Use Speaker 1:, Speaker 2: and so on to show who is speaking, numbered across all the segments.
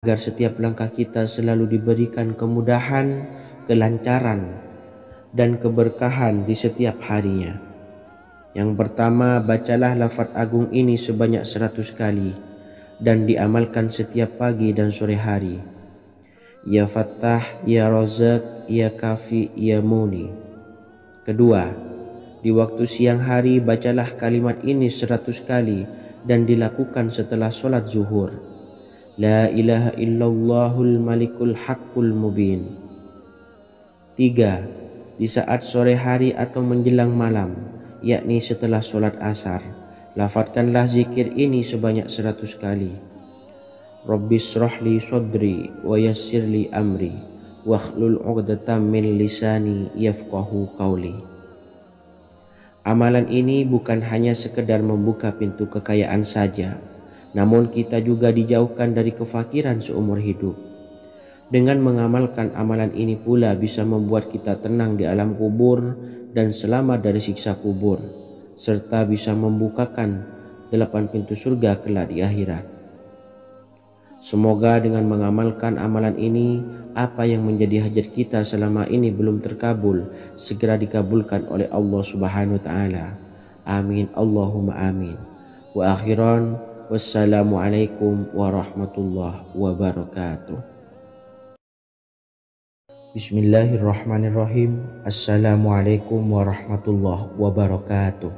Speaker 1: agar setiap langkah kita selalu diberikan kemudahan, kelancaran, dan keberkahan di setiap harinya. Yang pertama, bacalah lafaz agung ini sebanyak 100 kali dan diamalkan setiap pagi dan sore hari. Ya Fattah, Ya Razak, Ya Kafi, Ya Muni. Kedua, di waktu siang hari bacalah kalimat ini 100 kali dan dilakukan setelah sholat zuhur. La ilaha illallahul malikul haqqul mubin. 3. Di saat sore hari atau menjelang malam, yakni setelah sholat asar, lafadzkanlah zikir ini sebanyak 100 kali. Rabbis shrahli sodri wa yassirli amri wakhlul 'uqdatam min lisani yafqahu qawli. Amalan ini bukan hanya sekedar membuka pintu kekayaan saja, namun kita juga dijauhkan dari kefakiran seumur hidup. Dengan mengamalkan amalan ini pula bisa membuat kita tenang di alam kubur dan selamat dari siksa kubur, serta bisa membukakan 8 pintu surga kelak di akhirat. Semoga dengan mengamalkan amalan ini, apa yang menjadi hajat kita selama ini belum terkabul, segera dikabulkan oleh Allah Subhanahu wa Ta'ala. Amin, Allahumma amin. Wa akhiran, wassalamualaikum warahmatullahi wabarakatuh. Bismillahirrahmanirrahim. Assalamualaikum warahmatullahi wabarakatuh.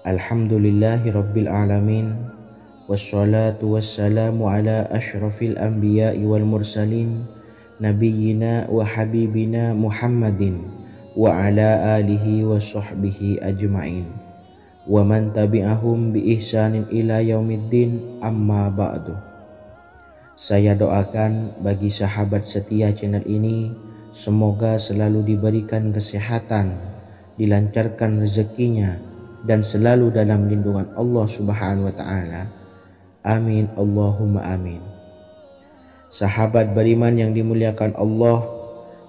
Speaker 1: Alhamdulillahi rabbil alamin. Wassalatu wassalamu ala ashrafil anbiya'i wal mursalin nabiyyina wa habibina Muhammadin wa ala alihi wa sahbihi ajma'in wa man tabi'ahum bi ihsanin ila yaumiddin, amma ba'du. Saya doakan bagi sahabat setia channel ini, semoga selalu diberikan kesehatan, dilancarkan rezekinya, dan selalu dalam lindungan Allah Subhanahu wa Ta'ala. Amin, Allahumma amin. Sahabat beriman yang dimuliakan Allah,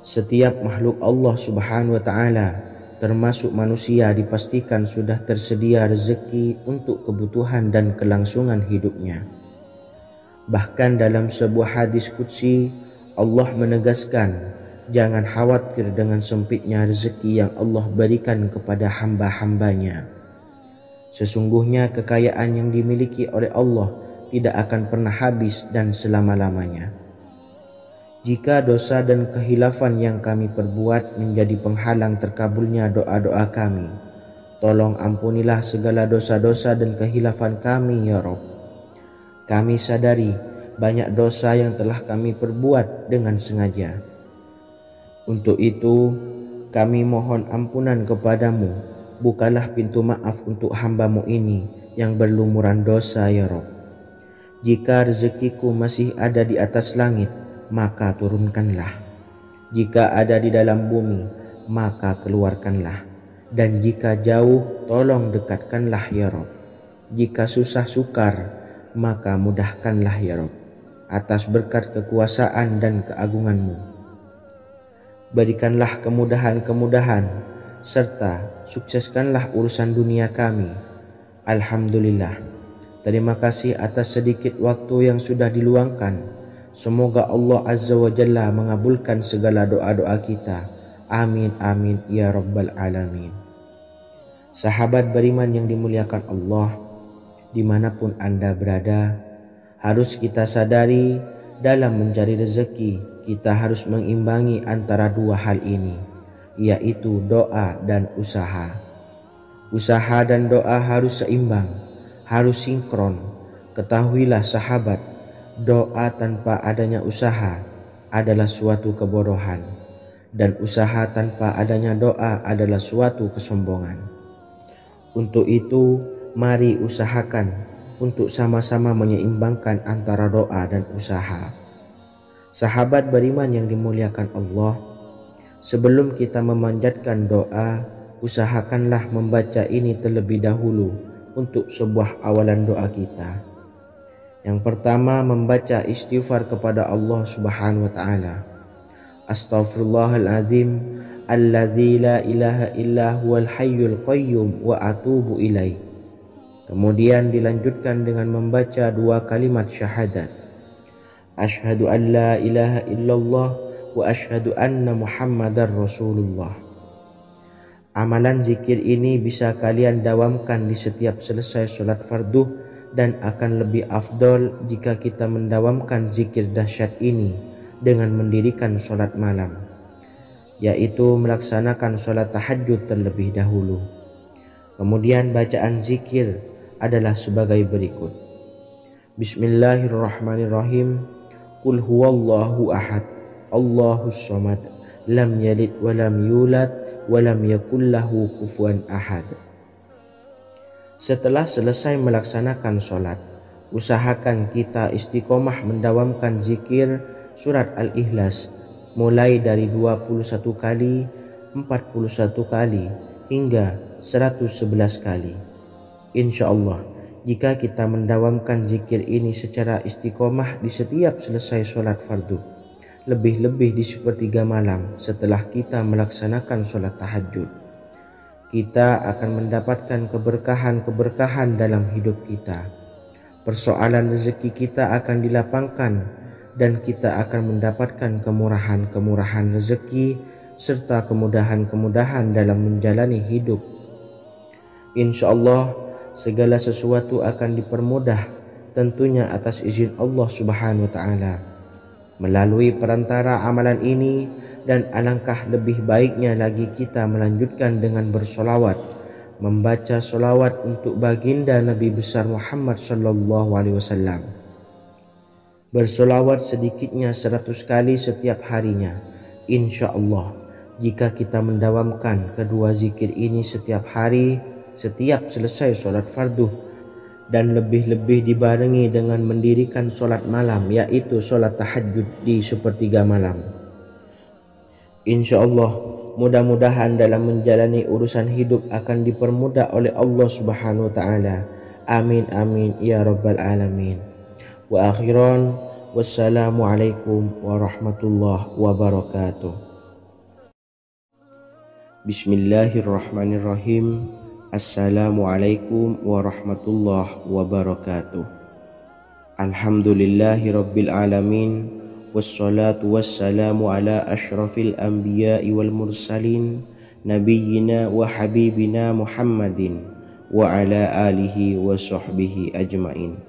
Speaker 1: setiap makhluk Allah Subhanahu wa Ta'ala, termasuk manusia, dipastikan sudah tersedia rezeki untuk kebutuhan dan kelangsungan hidupnya. Bahkan dalam sebuah hadis qudsi, Allah menegaskan, jangan khawatir dengan sempitnya rezeki yang Allah berikan kepada hamba-hambanya. Sesungguhnya kekayaan yang dimiliki oleh Allah tidak akan pernah habis dan selama-lamanya. Jika dosa dan kehilafan yang kami perbuat menjadi penghalang terkabulnya doa-doa kami, tolong ampunilah segala dosa-dosa dan kehilafan kami ya Rabb. Kami sadari banyak dosa yang telah kami perbuat dengan sengaja. Untuk itu kami mohon ampunan kepadamu. Bukalah pintu maaf untuk hamba-Mu ini yang berlumuran dosa ya Rabb. Jika rezekiku masih ada di atas langit, maka turunkanlah. Jika ada di dalam bumi, maka keluarkanlah. Dan jika jauh, tolong dekatkanlah ya Rabb. Jika susah sukar, maka mudahkanlah ya Rabb, atas berkat kekuasaan dan keagungan-Mu. Berikanlah kemudahan-kemudahan, serta sukseskanlah urusan dunia kami. Alhamdulillah. Terima kasih atas sedikit waktu yang sudah diluangkan. Semoga Allah Azza wa Jalla mengabulkan segala doa-doa kita. Amin amin ya rabbal alamin. Sahabat beriman yang dimuliakan Allah, dimanapun Anda berada, harus kita sadari dalam mencari rezeki, kita harus mengimbangi antara dua hal ini, yaitu doa dan usaha. Usaha dan doa harus seimbang, harus sinkron. Ketahuilah sahabat, doa tanpa adanya usaha adalah suatu kebodohan, dan usaha tanpa adanya doa adalah suatu kesombongan. Untuk itu, mari usahakan untuk sama-sama menyeimbangkan antara doa dan usaha. Sahabat beriman yang dimuliakan Allah, sebelum kita memanjatkan doa, usahakanlah membaca ini terlebih dahulu untuk sebuah awalan doa kita. Yang pertama, membaca istighfar kepada Allah Subhanahu wa Ta'ala. Astaghfirullahaladzim alladzi la ilaha illa huwal hayyul qayyum wa atubu ilaih. Kemudian dilanjutkan dengan membaca dua kalimat syahadat. Asyhadu an la ilaha illallah wa asyhadu anna Muhammadar Rasulullah. Amalan zikir ini bisa kalian dawamkan di setiap selesai sholat fardu dan akan lebih afdol jika kita mendawamkan zikir dahsyat ini dengan mendirikan sholat malam, yaitu melaksanakan sholat tahajud terlebih dahulu. Kemudian bacaan zikir adalah sebagai berikut. Bismillahirrahmanirrahim. Qul huwallahu ahad, Allahus samad, lam yalid wa lam yulad wa lam yakul lahu kufuwan ahad. Setelah selesai melaksanakan sholat, usahakan kita istiqomah mendawamkan zikir surat Al-Ikhlas mulai dari 21 kali, 41 kali, hingga 111 kali. Insya Allah, jika kita mendawamkan zikir ini secara istiqomah di setiap selesai sholat fardu, lebih-lebih di sepertiga malam setelah kita melaksanakan sholat tahajud, kita akan mendapatkan keberkahan-keberkahan dalam hidup kita. Persoalan rezeki kita akan dilapangkan dan kita akan mendapatkan kemurahan-kemurahan rezeki serta kemudahan-kemudahan dalam menjalani hidup. Insya Allah, segala sesuatu akan dipermudah, tentunya atas izin Allah Subhanahu wa Ta'ala. Melalui perantara amalan ini, dan alangkah lebih baiknya lagi kita melanjutkan dengan bersolawat, membaca solawat untuk baginda Nabi besar Muhammad sallallahu alaihi wasallam. Bersolawat sedikitnya 100 kali setiap harinya. Insya Allah, jika kita mendawamkan kedua zikir ini setiap hari, setiap selesai sholat fardu, dan lebih-lebih dibarengi dengan mendirikan sholat malam, yaitu sholat tahajud di sepertiga malam, insya Allah mudah-mudahan dalam menjalani urusan hidup akan dipermudah oleh Allah Subhanahu wa Ta'ala. Amin amin ya rabbal alamin. Wa akhiran, wassalamualaikum warahmatullahi wabarakatuh. Bismillahirrahmanirrahim. Assalamualaikum warahmatullahi wabarakatuh. Alhamdulillahi rabbil alamin, wassalatu wassalamu ala ashrafil anbiya'i wal mursalin, nabiyyina wa habibina Muhammadin wa ala alihi wa sahbihi ajmain,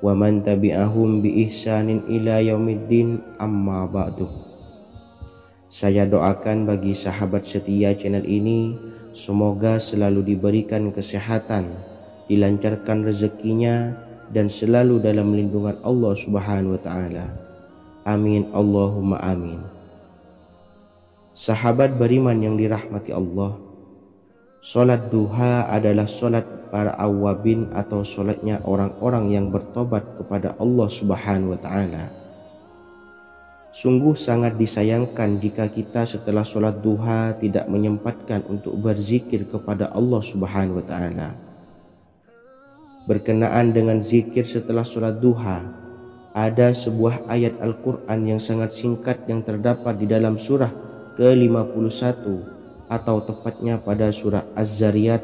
Speaker 1: wa man tabi'ahum bi ihsanin ila yaumiddin, amma ba'du. Saya doakan bagi sahabat setia channel ini, semoga selalu diberikan kesehatan, dilancarkan rezekinya, dan selalu dalam lindungan Allah Subhanahu wa Ta'ala. Amin Allahumma amin. Sahabat beriman yang dirahmati Allah, sholat duha adalah sholat para awabin atau sholatnya orang-orang yang bertobat kepada Allah Subhanahu wa Ta'ala. Sungguh sangat disayangkan jika kita setelah sholat duha tidak menyempatkan untuk berzikir kepada Allah Subhanahu wa Ta'ala. Berkenaan dengan zikir setelah sholat duha, ada sebuah ayat Al-Quran yang sangat singkat yang terdapat di dalam surah ke-51 atau tepatnya pada surah Az-Zariyat,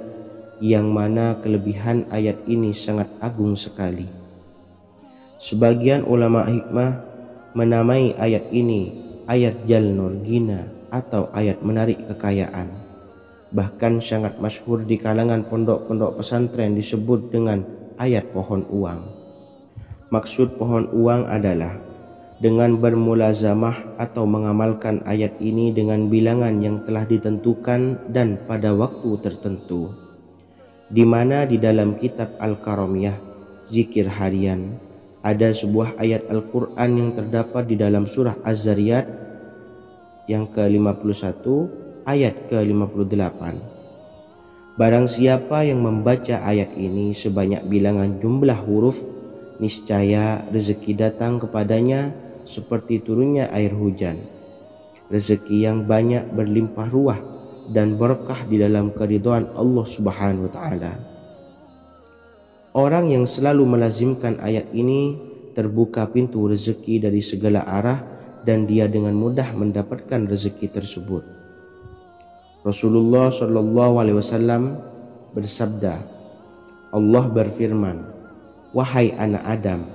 Speaker 1: yang mana kelebihan ayat ini sangat agung sekali. Sebagian ulama hikmah menamai ayat ini ayat Jalnur Gina atau ayat menarik kekayaan. Bahkan sangat masyhur di kalangan pondok-pondok pesantren disebut dengan ayat pohon uang. Maksud pohon uang adalah dengan bermulazamah atau mengamalkan ayat ini dengan bilangan yang telah ditentukan dan pada waktu tertentu, di mana di dalam kitab Al-Karamiyah zikir harian ada sebuah ayat Al-Quran yang terdapat di dalam surah Az-Zariyat yang ke-51 ayat ke-58. Barang siapa yang membaca ayat ini sebanyak bilangan jumlah huruf, niscaya rezeki datang kepadanya seperti turunnya air hujan. Rezeki yang banyak berlimpah ruah dan berkah di dalam keridhaan Allah Subhanahu wa Ta'ala. Orang yang selalu melazimkan ayat ini terbuka pintu rezeki dari segala arah dan dia dengan mudah mendapatkan rezeki tersebut. Rasulullah Shallallahu Alaihi Wasallam bersabda, Allah berfirman, wahai anak Adam,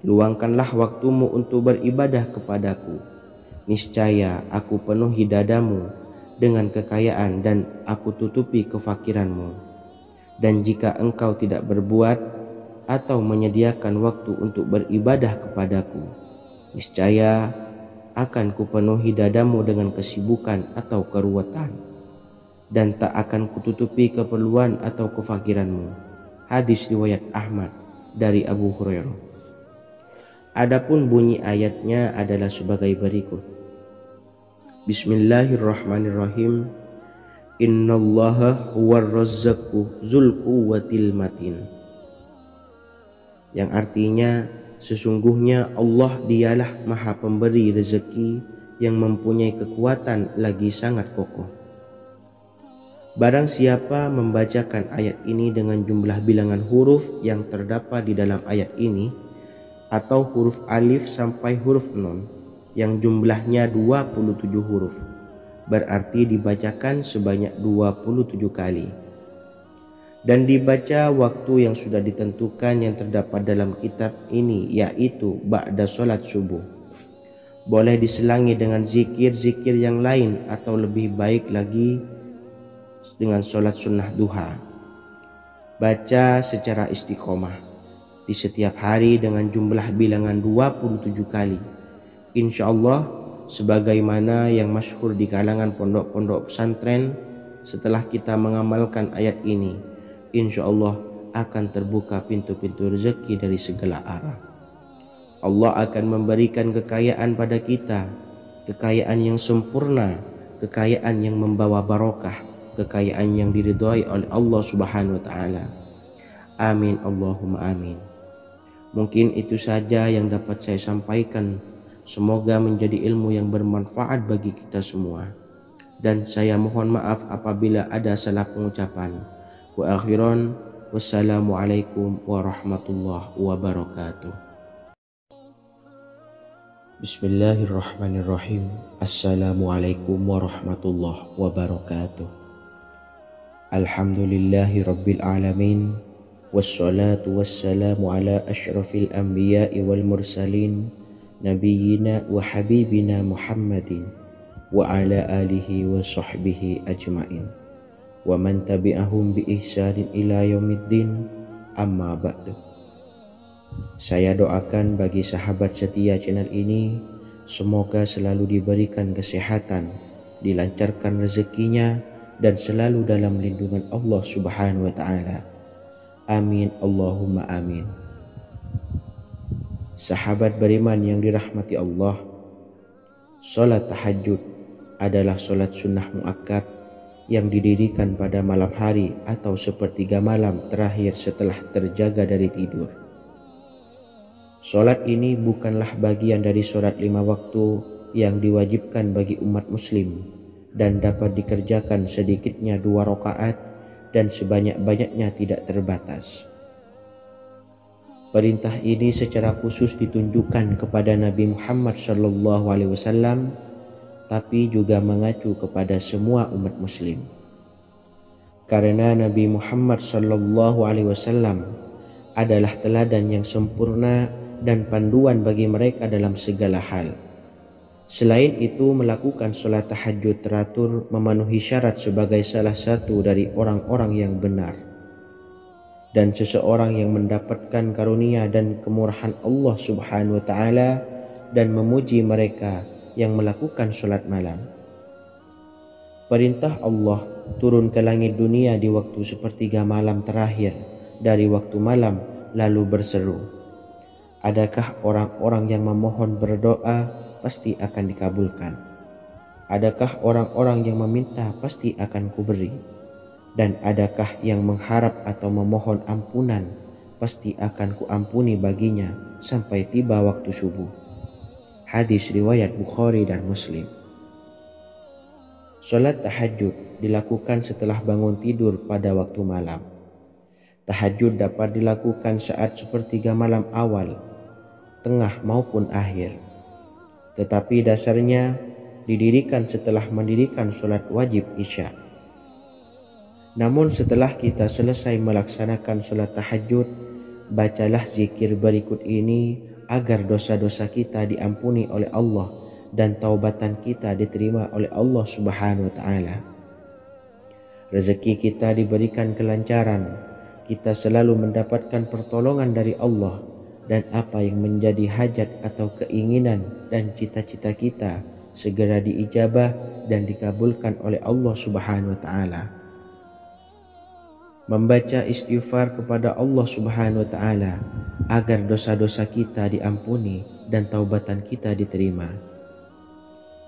Speaker 1: luangkanlah waktumu untuk beribadah kepadaku. Niscaya aku penuhi dadamu dengan kekayaan dan aku tutupi kefakiranmu. Dan jika engkau tidak berbuat atau menyediakan waktu untuk beribadah kepadaku, niscaya akan kupenuhi dadamu dengan kesibukan atau keruwetan, dan tak akan kututupi keperluan atau kefakiranmu. Hadis riwayat Ahmad dari Abu Hurairah. Adapun bunyi ayatnya adalah sebagai berikut. Bismillahirrahmanirrahim. Innallaha huwar razzaqu dzul quwwatil matin. Yang artinya, sesungguhnya Allah dialah Maha Pemberi rezeki yang mempunyai kekuatan lagi sangat kokoh. Barang siapa membacakan ayat ini dengan jumlah bilangan huruf yang terdapat di dalam ayat ini, atau huruf alif sampai huruf nun yang jumlahnya 27 huruf, berarti dibacakan sebanyak 27 kali, dan dibaca waktu yang sudah ditentukan yang terdapat dalam kitab ini, yaitu ba'da sholat subuh. Boleh diselangi dengan zikir-zikir yang lain, atau lebih baik lagi dengan sholat sunnah duha. Baca secara istiqomah di setiap hari dengan jumlah bilangan 27 kali. Insya Allah, sebagaimana yang masyhur di kalangan pondok-pondok pesantren, setelah kita mengamalkan ayat ini, insya Allah akan terbuka pintu-pintu rezeki dari segala arah. Allah akan memberikan kekayaan pada kita, kekayaan yang sempurna, kekayaan yang membawa barokah, kekayaan yang diridhai oleh Allah Subhanahu wa taala. Amin Allahumma amin. Mungkin itu saja yang dapat saya sampaikan. Semoga menjadi ilmu yang bermanfaat bagi kita semua. Dan saya mohon maaf apabila ada salah pengucapan. Wa akhiran, wassalamualaikum warahmatullahi wabarakatuh. Bismillahirrahmanirrahim. Assalamualaikum warahmatullahi wabarakatuh. Alhamdulillahi rabbil alamin. Wassalatu wassalamu ala ashrafil anbiya'i wal mursalin, nabiyyina wa habibina Muhammadin wa ala alihi wa sahbihi ajma'in wa man tabi'ahum bi ihsanin ila yaumiddin, amma ba'du. Saya doakan bagi sahabat setia channel ini, semoga selalu diberikan kesehatan, dilancarkan rezekinya, dan selalu dalam lindungan Allah Subhanahu wa ta'ala. Amin Allahumma amin. Sahabat beriman yang dirahmati Allah, salat tahajud adalah salat sunnah muakkad yang didirikan pada malam hari atau sepertiga malam terakhir setelah terjaga dari tidur. Salat ini bukanlah bagian dari salat 5 waktu yang diwajibkan bagi umat muslim dan dapat dikerjakan sedikitnya 2 rakaat dan sebanyak-banyaknya tidak terbatas. Perintah ini secara khusus ditunjukkan kepada Nabi Muhammad SAW, tapi juga mengacu kepada semua umat muslim. Karena Nabi Muhammad SAW adalah teladan yang sempurna dan panduan bagi mereka dalam segala hal. Selain itu, melakukan sholat tahajud teratur memenuhi syarat sebagai salah satu dari orang-orang yang benar. Dan seseorang yang mendapatkan karunia dan kemurahan Allah Subhanahu wa ta'ala dan memuji mereka yang melakukan sholat malam. Perintah Allah turun ke langit dunia di waktu sepertiga malam terakhir dari waktu malam, lalu berseru, adakah orang-orang yang memohon berdoa pasti akan dikabulkan? Adakah orang-orang yang meminta pasti akan kuberi? Dan adakah yang mengharap atau memohon ampunan pasti akan kuampuni baginya sampai tiba waktu subuh. Hadis riwayat Bukhari dan Muslim. Salat tahajud dilakukan setelah bangun tidur pada waktu malam. Tahajud dapat dilakukan saat sepertiga malam awal, tengah maupun akhir. Tetapi dasarnya didirikan setelah mendirikan sholat wajib isya. Namun setelah kita selesai melaksanakan sholat tahajud, bacalah zikir berikut ini agar dosa-dosa kita diampuni oleh Allah dan taubatan kita diterima oleh Allah Subhanahu wa taala. Rezeki kita diberikan kelancaran, kita selalu mendapatkan pertolongan dari Allah, dan apa yang menjadi hajat atau keinginan dan cita-cita kita segera diijabah dan dikabulkan oleh Allah Subhanahu wa taala. Membaca istighfar kepada Allah Subhanahu wa taala agar dosa-dosa kita diampuni dan taubatan kita diterima.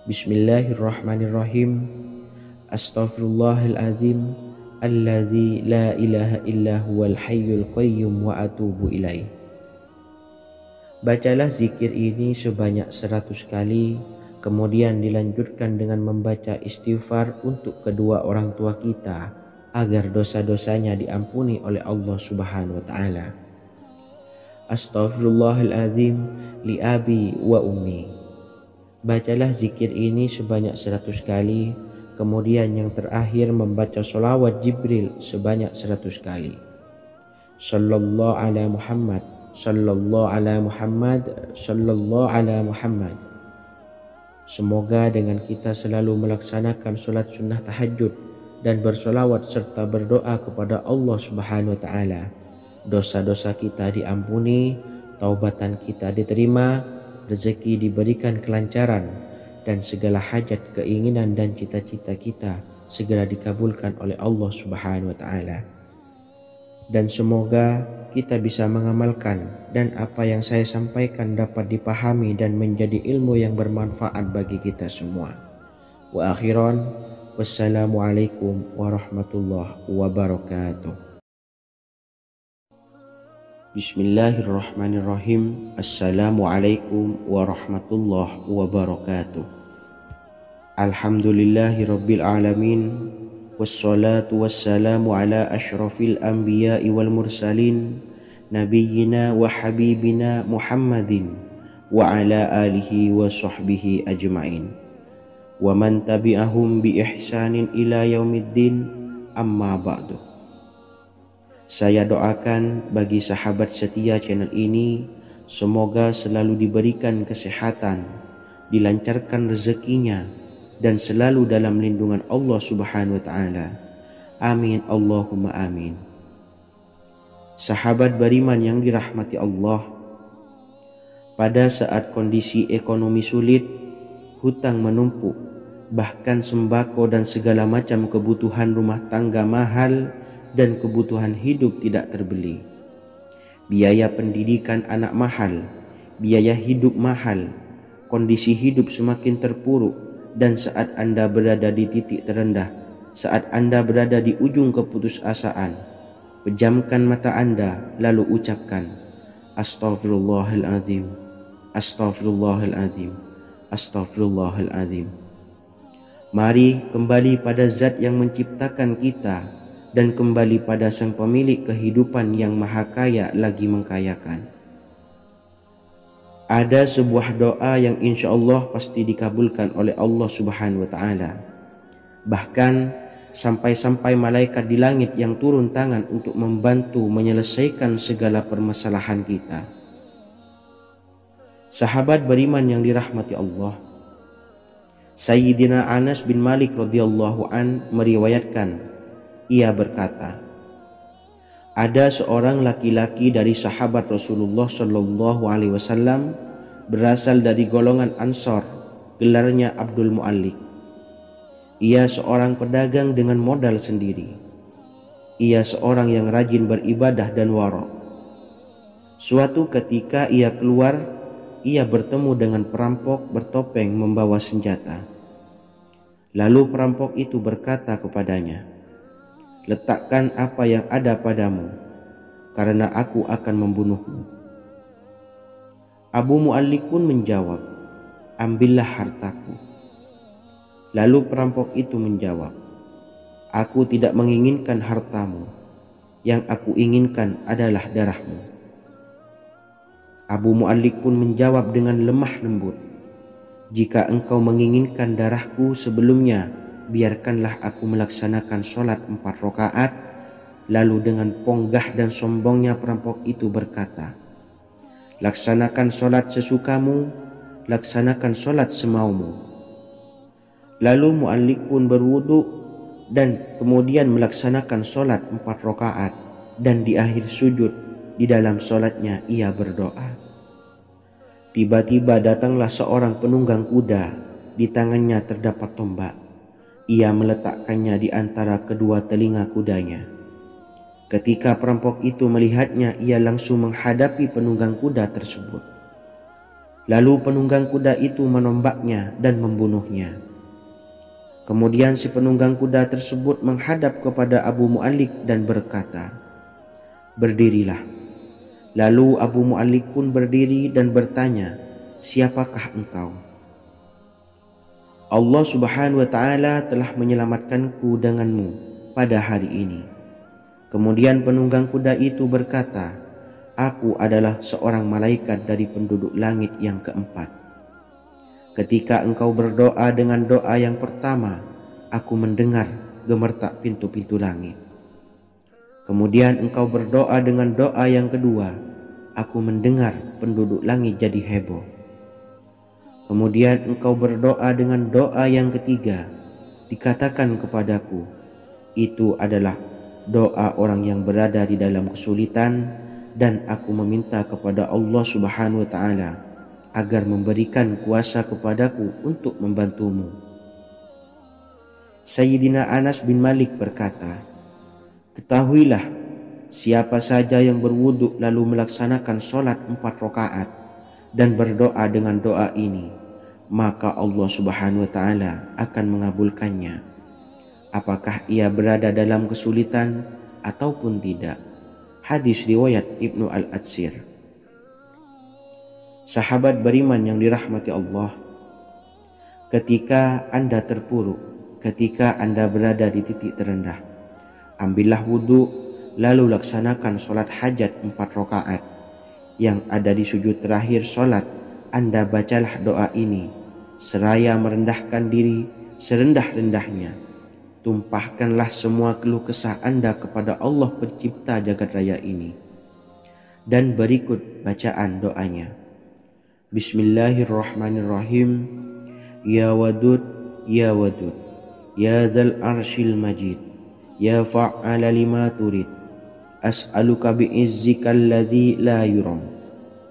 Speaker 1: Bismillahirrahmanirrahim. Astaghfirullahaladzim allazi la ilaha illa huwal hayyul qayyum wa atubu ilaih. Bacalah zikir ini sebanyak 100 kali, kemudian dilanjutkan dengan membaca istighfar untuk kedua orang tua kita agar dosa-dosanya diampuni oleh Allah Subhanahu wa taala. Astaghfirullahaladzim li abi wa ummi. Bacalah zikir ini sebanyak 100 kali, kemudian yang terakhir membaca sholawat Jibril sebanyak 100 kali. Sallallahu ala Muhammad, sallallahu ala Muhammad, sallallahu ala Muhammad. Semoga dengan kita selalu melaksanakan sholat sunnah tahajud dan bersolawat serta berdoa kepada Allah Subhanahu wa taala, dosa-dosa kita diampuni, taubatan kita diterima, rezeki diberikan kelancaran, dan segala hajat, keinginan dan cita-cita kita segera dikabulkan oleh Allah Subhanahu wa taala. Dan semoga kita bisa mengamalkan dan apa yang saya sampaikan dapat dipahami dan menjadi ilmu yang bermanfaat bagi kita semua. Wa akhiran, wassalamualaikum warahmatullahi wabarakatuh. Bismillahirrahmanirrahim. Assalamualaikum warahmatullahi wabarakatuh. Alhamdulillahi rabbil alamin, wassalatu wassalamu ala ashrafil anbiya'i wal mursalin, nabiyyina wa habibina Muhammadin wa ala alihi wa sahbihi ajma'in, wa man tabi'ahum bi ihsanin ila yaumiddin, amma ba'du. Saya doakan bagi sahabat setia channel ini, semoga selalu diberikan kesehatan, dilancarkan rezekinya, dan selalu dalam lindungan Allah Subhanahu wa taala. Amin Allahumma amin. Sahabat beriman yang dirahmati Allah, pada saat kondisi ekonomi sulit, hutang menumpuk, bahkan sembako dan segala macam kebutuhan rumah tangga mahal dan kebutuhan hidup tidak terbeli. Biaya pendidikan anak mahal, biaya hidup mahal, kondisi hidup semakin terpuruk, dan saat Anda berada di titik terendah, saat Anda berada di ujung keputusasaan, pejamkan mata Anda lalu ucapkan Astaghfirullahaladzim, Astaghfirullahaladzim, Astaghfirullahaladzim. Mari kembali pada Zat yang menciptakan kita dan kembali pada Sang Pemilik kehidupan yang maha kaya lagi mengkayakan. Ada sebuah doa yang insya Allah pasti dikabulkan oleh Allah Subhanahu wa taala. Bahkan sampai-sampai malaikat di langit yang turun tangan untuk membantu menyelesaikan segala permasalahan kita. Sahabat beriman yang dirahmati Allah, Sayyidina Anas bin Malik radhiyallahu an meriwayatkan, ia berkata, ada seorang laki-laki dari sahabat Rasulullah Shallallahu Alaihi Wasallam berasal dari golongan Ansor, gelarnya Abdul Mu'allik. Ia seorang pedagang dengan modal sendiri. Ia seorang yang rajin beribadah dan wara'. Suatu ketika ia keluar, ia bertemu dengan perampok bertopeng membawa senjata. Lalu perampok itu berkata kepadanya, letakkan apa yang ada padamu, karena aku akan membunuhmu. Abu Mu'allik pun menjawab, ambillah hartaku. Lalu perampok itu menjawab, aku tidak menginginkan hartamu, yang aku inginkan adalah darahmu. Abu Mu'allik pun menjawab dengan lemah lembut, jika engkau menginginkan darahku sebelumnya, biarkanlah aku melaksanakan sholat 4 rakaat. Lalu dengan ponggah dan sombongnya perampok itu berkata, Laksanakan solat sesukamu, laksanakan solat semaumu. Lalu muallik pun berwudu dan kemudian melaksanakan solat 4 rakaat, dan di akhir sujud di dalam solatnya ia berdoa. Tiba-tiba datanglah seorang penunggang kuda, di tangannya terdapat tombak. Ia meletakkannya di antara kedua telinga kudanya. Ketika perampok itu melihatnya, ia langsung menghadapi penunggang kuda tersebut. Lalu penunggang kuda itu menombaknya dan membunuhnya. Kemudian si penunggang kuda tersebut menghadap kepada Abu Mu'allik dan berkata, "Berdirilah." Lalu Abu Mu'allik pun berdiri dan bertanya, "Siapakah engkau?" "Allah Subhanahu wa ta'ala telah menyelamatkanku denganmu pada hari ini." Kemudian penunggang kuda itu berkata, "Aku adalah seorang malaikat dari penduduk langit yang keempat. Ketika engkau berdoa dengan doa yang pertama, aku mendengar gemertak pintu-pintu langit. Kemudian engkau berdoa dengan doa yang kedua, aku mendengar penduduk langit jadi heboh. Kemudian engkau berdoa dengan doa yang ketiga, dikatakan kepadaku, itu adalah doa orang yang berada di dalam kesulitan, dan aku meminta kepada Allah Subhanahu wa ta'ala agar memberikan kuasa kepadaku untuk membantumu." Sayyidina Anas bin Malik berkata, "Ketahuilah, siapa saja yang berwudu lalu melaksanakan solat 4 rakaat dan berdoa dengan doa ini, maka Allah Subhanahu wa ta'ala akan mengabulkannya, apakah ia berada dalam kesulitan ataupun tidak." Hadis riwayat Ibnu Al-Atsir. Sahabat beriman yang dirahmati Allah, ketika Anda terpuruk, ketika Anda berada di titik terendah, ambillah wudu, lalu laksanakan solat hajat 4 rakaat. Yang ada di sujud terakhir solat, Anda bacalah doa ini, seraya merendahkan diri serendah-rendahnya. Tumpahkanlah semua keluh kesah Anda kepada Allah pencipta jagat raya ini. Dan berikut bacaan doanya. Bismillahirrahmanirrahim. Ya Wadud, Ya Wadud, Ya Dzal Arsyil Majid, Ya Fa'ala lima turid, as'aluka bi'izzikal ladzi la yuram,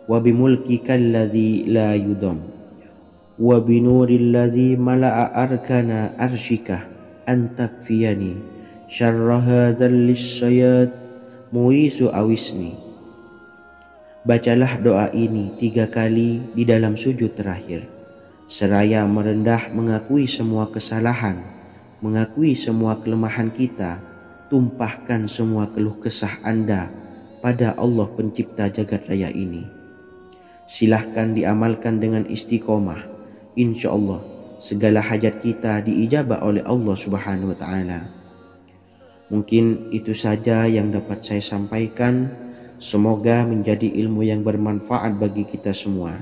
Speaker 1: wa bimulkikal ladzi la yudam, wa binuril ladzi mala'a arkana arsyikah, antakfiyani syarra hadzal lisyayat muisu awisni. Bacalah doa ini 3 kali di dalam sujud terakhir, seraya merendah mengakui semua kesalahan, mengakui semua kelemahan kita. Tumpahkan semua keluh kesah Anda pada Allah pencipta jagat raya ini. Silahkan diamalkan dengan istiqomah. Insya Allah segala hajat kita diijabah oleh Allah Subhanahu wa ta'ala. Mungkin itu saja yang dapat saya sampaikan. Semoga menjadi ilmu yang bermanfaat bagi kita semua.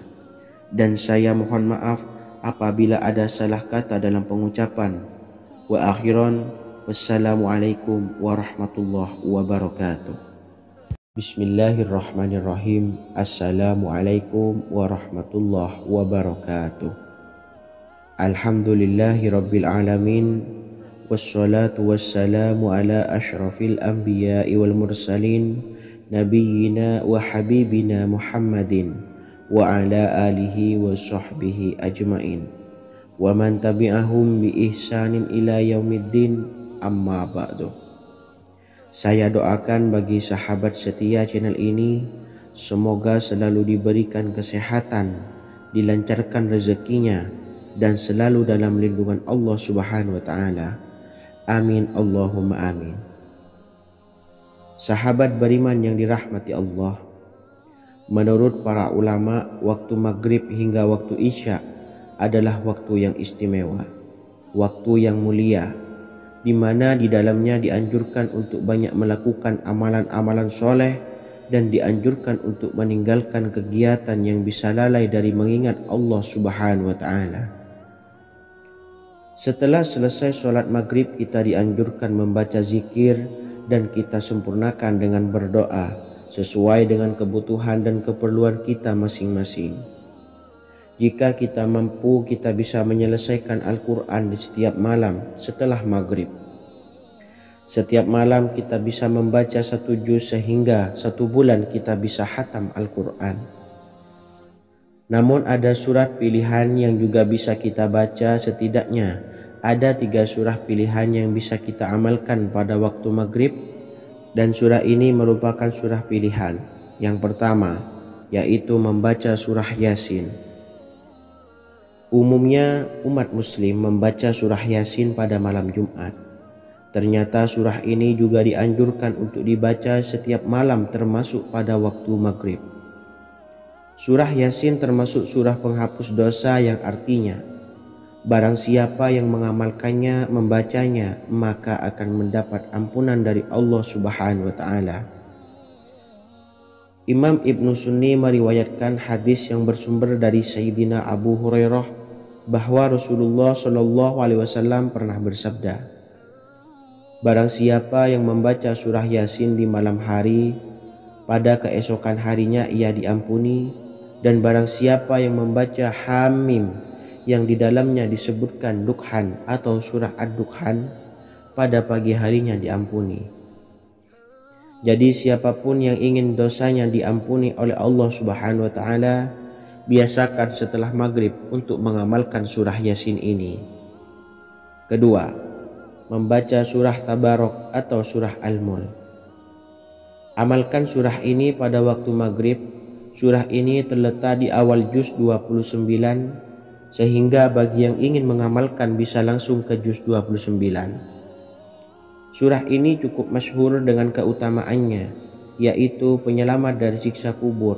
Speaker 1: Dan saya mohon maaf apabila ada salah kata dalam pengucapan. Wa akhiran, wassalamualaikum warahmatullahi wabarakatuh. Bismillahirrahmanirrahim. Assalamualaikum warahmatullahi wabarakatuh. Alhamdulillahi rabbil alamin, wassalatu wassalamu ala ashrafil anbiya'i wal mursalin, nabiyyina wa habibina Muhammadin wa ala alihi wa sahbihi ajmain, wa man tabi'ahum bi ihsanin ila yaumiddin, amma ba'du. Saya doakan bagi sahabat setia channel ini, semoga selalu diberikan kesehatan, dilancarkan rezekinya, dan selalu dalam lindungan Allah Subhanahu wa ta'ala. Amin Allahumma amin. Sahabat beriman yang dirahmati Allah, menurut para ulama, waktu maghrib hingga waktu isya adalah waktu yang istimewa, waktu yang mulia, di mana di dalamnya dianjurkan untuk banyak melakukan amalan-amalan soleh dan dianjurkan untuk meninggalkan kegiatan yang bisa lalai dari mengingat Allah Subhanahu wa ta'ala. Setelah selesai sholat maghrib, kita dianjurkan membaca zikir dan kita sempurnakan dengan berdoa sesuai dengan kebutuhan dan keperluan kita masing-masing. Jika kita mampu, kita bisa menyelesaikan Al-Quran di setiap malam setelah maghrib. Setiap malam kita bisa membaca 1 juz sehingga 1 bulan kita bisa khatam Al-Quran. Namun ada surat pilihan yang juga bisa kita baca. Setidaknya ada 3 surah pilihan yang bisa kita amalkan pada waktu maghrib, dan surah ini merupakan surah pilihan. Yang pertama yaitu membaca surah Yasin. Umumnya umat muslim membaca surah Yasin pada malam Jumat. Ternyata surah ini juga dianjurkan untuk dibaca setiap malam termasuk pada waktu maghrib. Surah Yasin termasuk surah penghapus dosa yang artinya barang siapa yang mengamalkannya, membacanya, maka akan mendapat ampunan dari Allah Subhanahu wa Ta'ala. Imam Ibnu Sunni meriwayatkan hadis yang bersumber dari Sayyidina Abu Hurairah bahwa Rasulullah Shallallahu Alaihi Wasallam pernah bersabda, barang siapa yang membaca surah Yasin di malam hari, pada keesokan harinya ia diampuni, dan barang siapa yang membaca Hamim yang di dalamnya disebutkan Dukhan atau surah Ad-Dukhan, pada pagi harinya diampuni. Jadi siapapun yang ingin dosanya diampuni oleh Allah Subhanahu wa Ta'ala, biasakan setelah maghrib untuk mengamalkan surah Yasin ini. Kedua, membaca surah Tabarok atau surah Al-Mulk. Amalkan surah ini pada waktu maghrib. Surah ini terletak di awal juz 29, sehingga bagi yang ingin mengamalkan bisa langsung ke juz 29. Surah ini cukup masyhur dengan keutamaannya, yaitu penyelamat dari siksa kubur.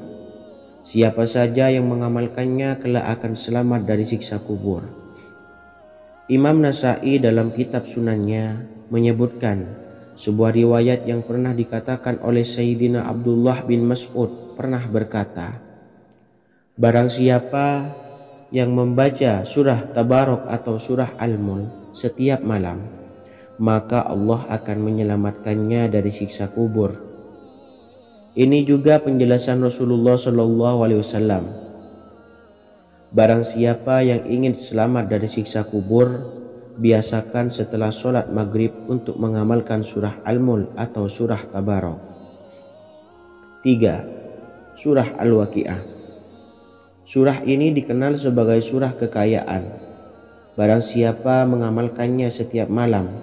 Speaker 1: Siapa saja yang mengamalkannya kelak akan selamat dari siksa kubur. Imam Nasa'i dalam kitab Sunannya menyebutkan sebuah riwayat yang pernah dikatakan oleh Sayyidina Abdullah bin Mas'ud pernah berkata, barang siapa yang membaca surah Tabarok atau surah Al-Mulk setiap malam, maka Allah akan menyelamatkannya dari siksa kubur. Ini juga penjelasan Rasulullah Shallallahu Alaihi Wasallam. Barang siapa yang ingin selamat dari siksa kubur, biasakan setelah sholat maghrib untuk mengamalkan surah Al-Mulk atau surah Tabarok. 3. Surah Al-Waqi'ah. Surah ini dikenal sebagai surah kekayaan. Barang siapa mengamalkannya setiap malam,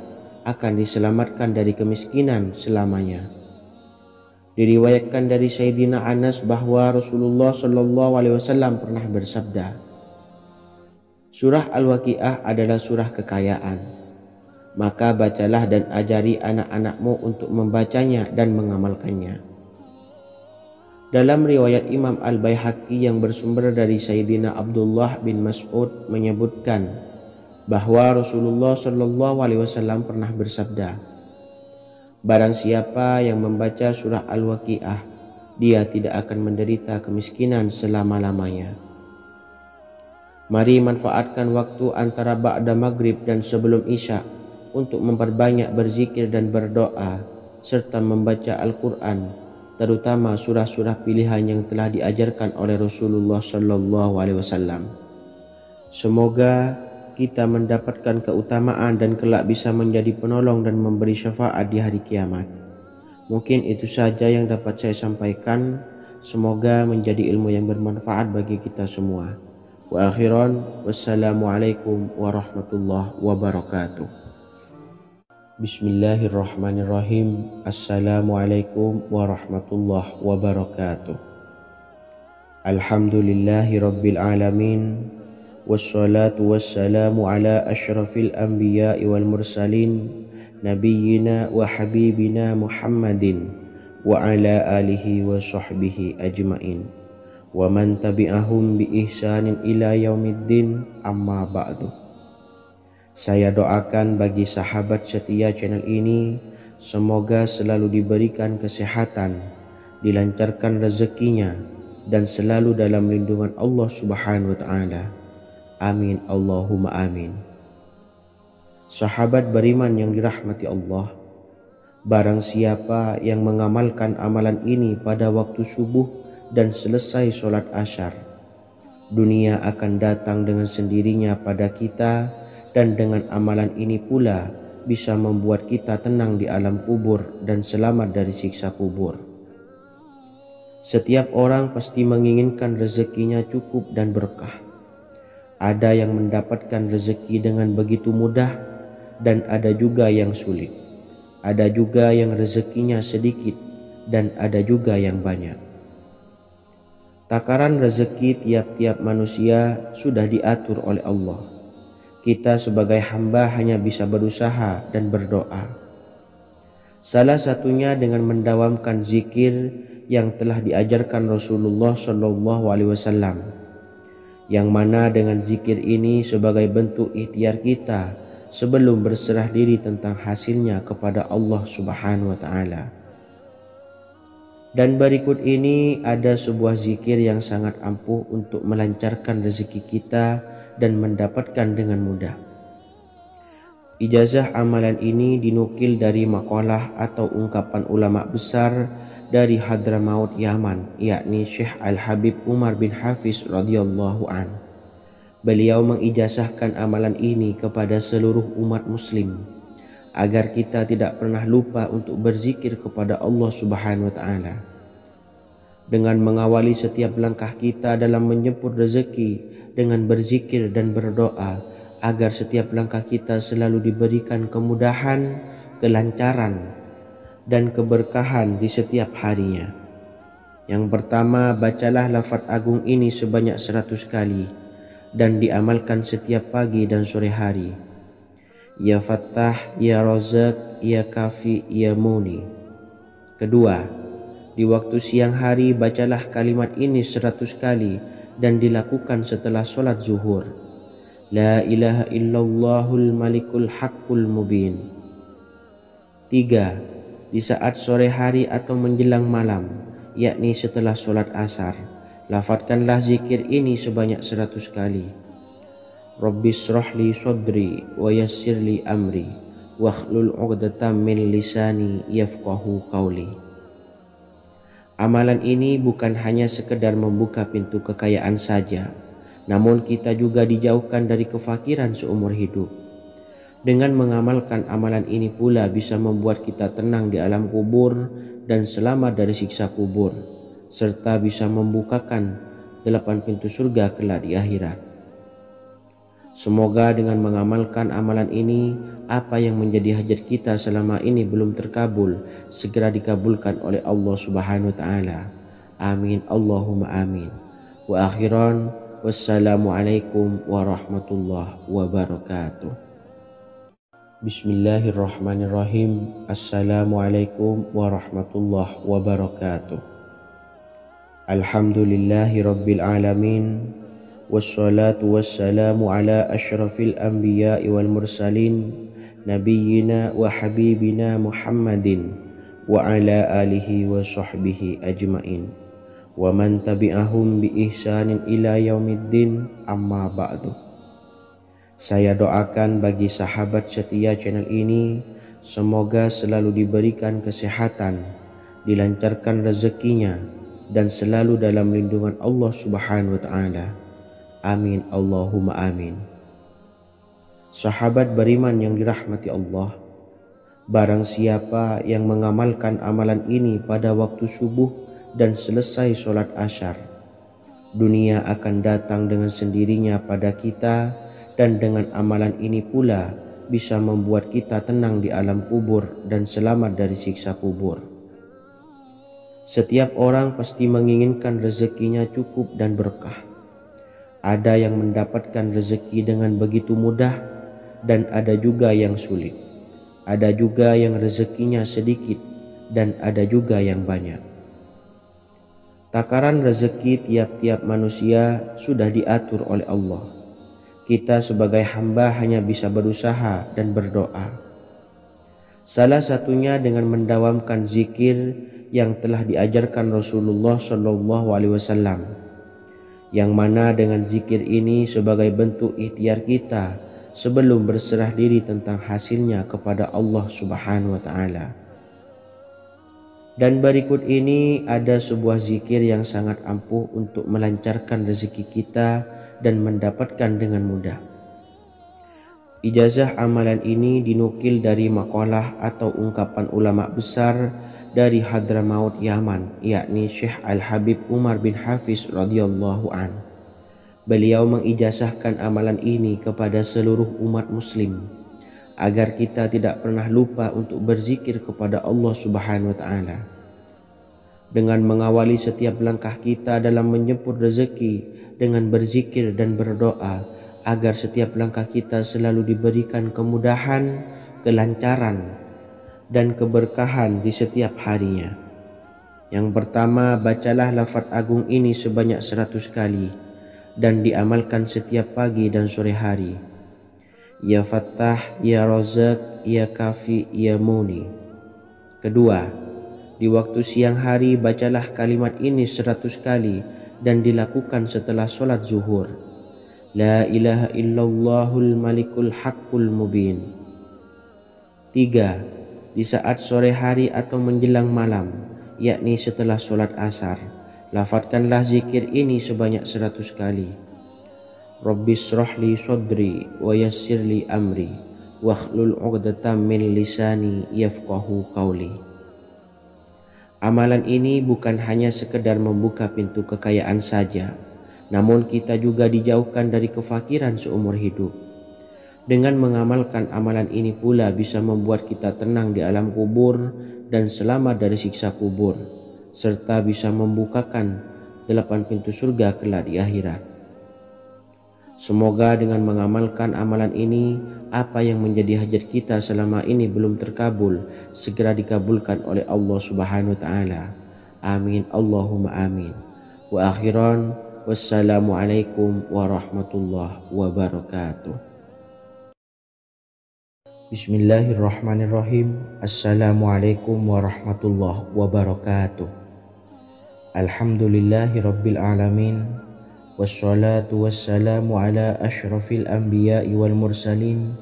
Speaker 1: akan diselamatkan dari kemiskinan selamanya. Diriwayatkan dari Sayyidina Anas bahwa Rasulullah Shallallahu Alaihi Wasallam pernah bersabda, surah Al-Waqi'ah adalah surah kekayaan. Maka bacalah dan ajari anak-anakmu untuk membacanya dan mengamalkannya. Dalam riwayat Imam Al-Baihaqi yang bersumber dari Sayyidina Abdullah bin Mas'ud menyebutkan bahwa Rasulullah Shallallahu Alaihi Wasallam pernah bersabda, barang siapa yang membaca surah Al-Waqi'ah, dia tidak akan menderita kemiskinan selama-lamanya. Mari manfaatkan waktu antara ba'da maghrib dan sebelum isya untuk memperbanyak berzikir dan berdoa, serta membaca Al-Quran, terutama surah-surah pilihan yang telah diajarkan oleh Rasulullah Shallallahu Alaihi Wasallam. Semoga kita mendapatkan keutamaan dan kelak bisa menjadi penolong dan memberi syafaat di hari kiamat. Mungkin itu saja yang dapat saya sampaikan. Semoga menjadi ilmu yang bermanfaat bagi kita semua. Wa akhiran, wassalamualaikum warahmatullahi wabarakatuh. Bismillahirrahmanirrahim. Assalamualaikum warahmatullahi wabarakatuh. Alhamdulillahi rabbil alamin. Wassalatu wassalamu ala ashrafil anbiya'i wal mursalin, nabiyyina wa habibina Muhammadin wa ala alihi wa sahbihi ajma'in wa man tabi'ahum bi ihsanin ila yaumiddin, amma ba'du. Saya doakan bagi sahabat setia channel ini, semoga selalu diberikan kesehatan, dilancarkan rezekinya, dan selalu dalam lindungan Allah Subhanahu wa Ta'ala. Amin Allahumma amin. Sahabat beriman yang dirahmati Allah, Barang siapa yang mengamalkan amalan ini pada waktu subuh dan selesai sholat asyar, dunia akan datang dengan sendirinya pada kita, dan dengan amalan ini pula bisa membuat kita tenang di alam kubur dan selamat dari siksa kubur. Setiap orang pasti menginginkan rezekinya cukup dan berkah. Ada yang mendapatkan rezeki dengan begitu mudah, dan ada juga yang sulit. Ada juga yang rezekinya sedikit, dan ada juga yang banyak. Takaran rezeki tiap-tiap manusia sudah diatur oleh Allah. Kita sebagai hamba hanya bisa berusaha dan berdoa. Salah satunya dengan mendawamkan zikir yang telah diajarkan Rasulullah SAW, yang mana dengan zikir ini sebagai bentuk ikhtiar kita sebelum berserah diri tentang hasilnya kepada Allah Subhanahu wa Ta'ala. Dan berikut ini ada sebuah zikir yang sangat ampuh untuk melancarkan rezeki kita dan mendapatkan dengan mudah. Ijazah amalan ini dinukil dari makalah atau ungkapan ulama besar dari Hadramaut Yaman, yakni Syekh Al-Habib Umar bin Hafiz radhiyallahu an. Beliau mengijazahkan amalan ini kepada seluruh umat muslim agar kita tidak pernah lupa untuk berzikir kepada Allah Subhanahu wa Ta'ala. Dengan mengawali setiap langkah kita dalam menjemput rezeki dengan berzikir dan berdoa agar setiap langkah kita selalu diberikan kemudahan, kelancaran, dan keberkahan di setiap harinya. Yang pertama, bacalah lafaz agung ini sebanyak 100 kali dan diamalkan setiap pagi dan sore hari. Ya Fattah, Ya Razak, Ya Kafi, Ya Muni. Kedua, di waktu siang hari bacalah kalimat ini 100 kali dan dilakukan setelah sholat zuhur. La ilaha illallahul malikul haqqul mubin. Tiga, di saat sore hari atau menjelang malam, yakni setelah sholat asar, lafadzkanlah zikir ini sebanyak 100 kali. Rabbishrahli sodri wa yassirli amri wakhlul 'uqdatam min lisani yafqahu qawli. Amalan ini bukan hanya sekedar membuka pintu kekayaan saja, namun kita juga dijauhkan dari kefakiran seumur hidup. Dengan mengamalkan amalan ini pula bisa membuat kita tenang di alam kubur dan selamat dari siksa kubur, serta bisa membukakan 8 pintu surga kelak di akhirat. Semoga dengan mengamalkan amalan ini, apa yang menjadi hajat kita selama ini belum terkabul, segera dikabulkan oleh Allah Subhanahu wa Ta'ala. Amin, Allahumma amin. Wa akhiran, wassalamualaikum warahmatullahi wabarakatuh. Bismillahirrahmanirrahim. Assalamualaikum warahmatullahi wabarakatuh. Alhamdulillahi rabbil alamin. Wassalatu wassalamu ala ashrafil anbiya'i wal mursalin, nabiyyina wa habibina Muhammadin wa ala alihi wa sahbihi ajmain wa man tabi'ahum bi ihsanin ila yaumiddin, amma ba'du. Saya doakan bagi sahabat setia channel ini, semoga selalu diberikan kesehatan, dilancarkan rezekinya, dan selalu dalam lindungan Allah Subhanahu wa Ta'ala. Amin, Allahumma amin. Sahabat beriman yang dirahmati Allah, barang siapa yang mengamalkan amalan ini pada waktu subuh dan selesai sholat asyar, dunia akan datang dengan sendirinya pada kita, dan dengan amalan ini pula bisa membuat kita tenang di alam kubur dan selamat dari siksa kubur. Setiap orang pasti menginginkan rezekinya cukup dan berkah. Ada yang mendapatkan rezeki dengan begitu mudah, dan ada juga yang sulit. Ada juga yang rezekinya sedikit, dan ada juga yang banyak. Takaran rezeki tiap-tiap manusia sudah diatur oleh Allah. Kita sebagai hamba hanya bisa berusaha dan berdoa. Salah satunya dengan mendawamkan zikir yang telah diajarkan Rasulullah SAW, yang mana dengan zikir ini sebagai bentuk ikhtiar kita sebelum berserah diri tentang hasilnya kepada Allah Subhanahu wa Ta'ala. Dan berikut ini ada sebuah zikir yang sangat ampuh untuk melancarkan rezeki kita dan mendapatkan dengan mudah. Ijazah amalan ini dinukil dari makalah atau ungkapan ulama besar dari Hadramaut Yaman, yakni Syekh Al-Habib Umar bin Hafiz radhiyallahu an. Beliau mengijazahkan amalan ini kepada seluruh umat muslim agar kita tidak pernah lupa untuk berzikir kepada Allah Subhanahu wa taala. Dengan mengawali setiap langkah kita dalam menjemput rezeki dengan berzikir dan berdoa agar setiap langkah kita selalu diberikan kemudahan, kelancaran, dan keberkahan di setiap harinya. Yang pertama, bacalah lafaz agung ini sebanyak 100 kali dan diamalkan setiap pagi dan sore hari. Ya Fattah, Ya Razak, Ya Kafi, Ya Muni. Kedua, di waktu siang hari bacalah kalimat ini 100 kali dan dilakukan setelah sholat zuhur. La ilaha illallahul malikul haqqul mubin. 3. Di saat sore hari atau menjelang malam, yakni setelah sholat asar, lafadzkanlah zikir ini sebanyak 100 kali. Rabbishrahli sodri wa yassirli amri wakhlul 'uqdatam min lisani yafqahu qawli. Amalan ini bukan hanya sekedar membuka pintu kekayaan saja, namun kita juga dijauhkan dari kefakiran seumur hidup. Dengan mengamalkan amalan ini pula bisa membuat kita tenang di alam kubur dan selamat dari siksa kubur, serta bisa membukakan 8 pintu surga kelak di akhirat. Semoga dengan mengamalkan amalan ini, apa yang menjadi hajat kita selama ini belum terkabul, segera dikabulkan oleh Allah Subhanahu wa taala. Amin Allahumma amin. Wa akhiran, wassalamualaikum warahmatullahi wabarakatuh. Bismillahirrahmanirrahim. Assalamualaikum warahmatullahi wabarakatuh. Alhamdulillahi rabbil alamin. Wassalatu wassalamu ala ashrafil anbiya'i wal mursalin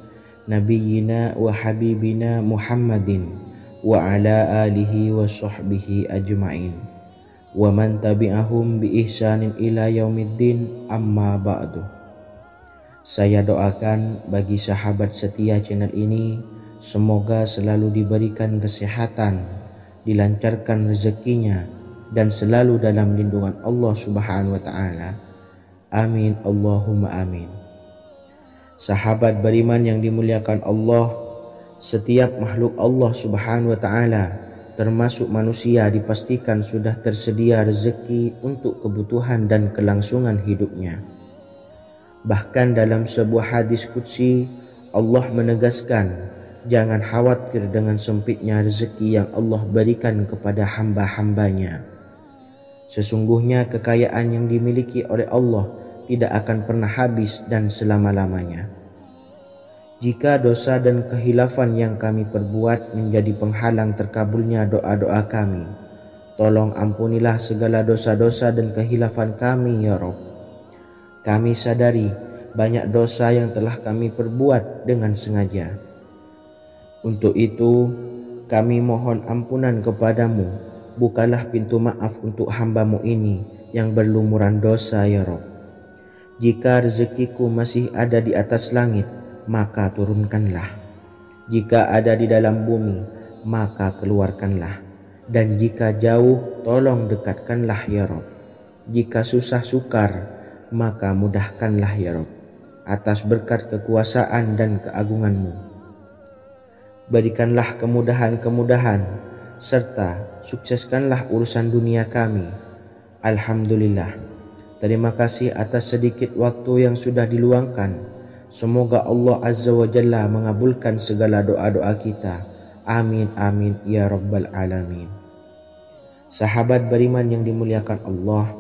Speaker 1: nabiyyina wa habibina Muhammadin wa ala alihi wa sahbihi ajma'in wa man tabi'ahum bi ihsanin ila yaumiddin, amma ba'du. Saya doakan bagi sahabat setia channel ini, semoga selalu diberikan kesehatan, dilancarkan rezekinya, dan selalu dalam lindungan Allah Subhanahu wa ta'ala. Amin Allahumma amin. Sahabat beriman yang dimuliakan Allah, setiap makhluk Allah Subhanahu wa taala termasuk manusia dipastikan sudah tersedia rezeki untuk kebutuhan dan kelangsungan hidupnya. Bahkan dalam sebuah hadis qudsi, Allah menegaskan, jangan khawatir dengan sempitnya rezeki yang Allah berikan kepada hamba-hambanya. Sesungguhnya kekayaan yang dimiliki oleh Allah tidak akan pernah habis dan selama-lamanya. Jika dosa dan kehilafan yang kami perbuat menjadi penghalang terkabulnya doa-doa kami, tolong ampunilah segala dosa-dosa dan kehilafan kami ya Rabb. Kami sadari banyak dosa yang telah kami perbuat dengan sengaja. Untuk itu kami mohon ampunan kepadamu. Bukalah pintu maaf untuk hamba-Mu ini yang berlumuran dosa ya Rabb. Jika rezekiku masih ada di atas langit, maka turunkanlah. Jika ada di dalam bumi, maka keluarkanlah. Dan jika jauh, tolong dekatkanlah ya Rabb. Jika susah sukar, maka mudahkanlah ya Rabb, atas berkat kekuasaan dan keagungan-Mu. Berikanlah kemudahan-kemudahan serta sukseskanlah urusan dunia kami. Alhamdulillah. Terima kasih atas sedikit waktu yang sudah diluangkan. Semoga Allah Azza wa Jalla mengabulkan segala doa-doa kita. Amin amin ya rabbal alamin. Sahabat beriman yang dimuliakan Allah,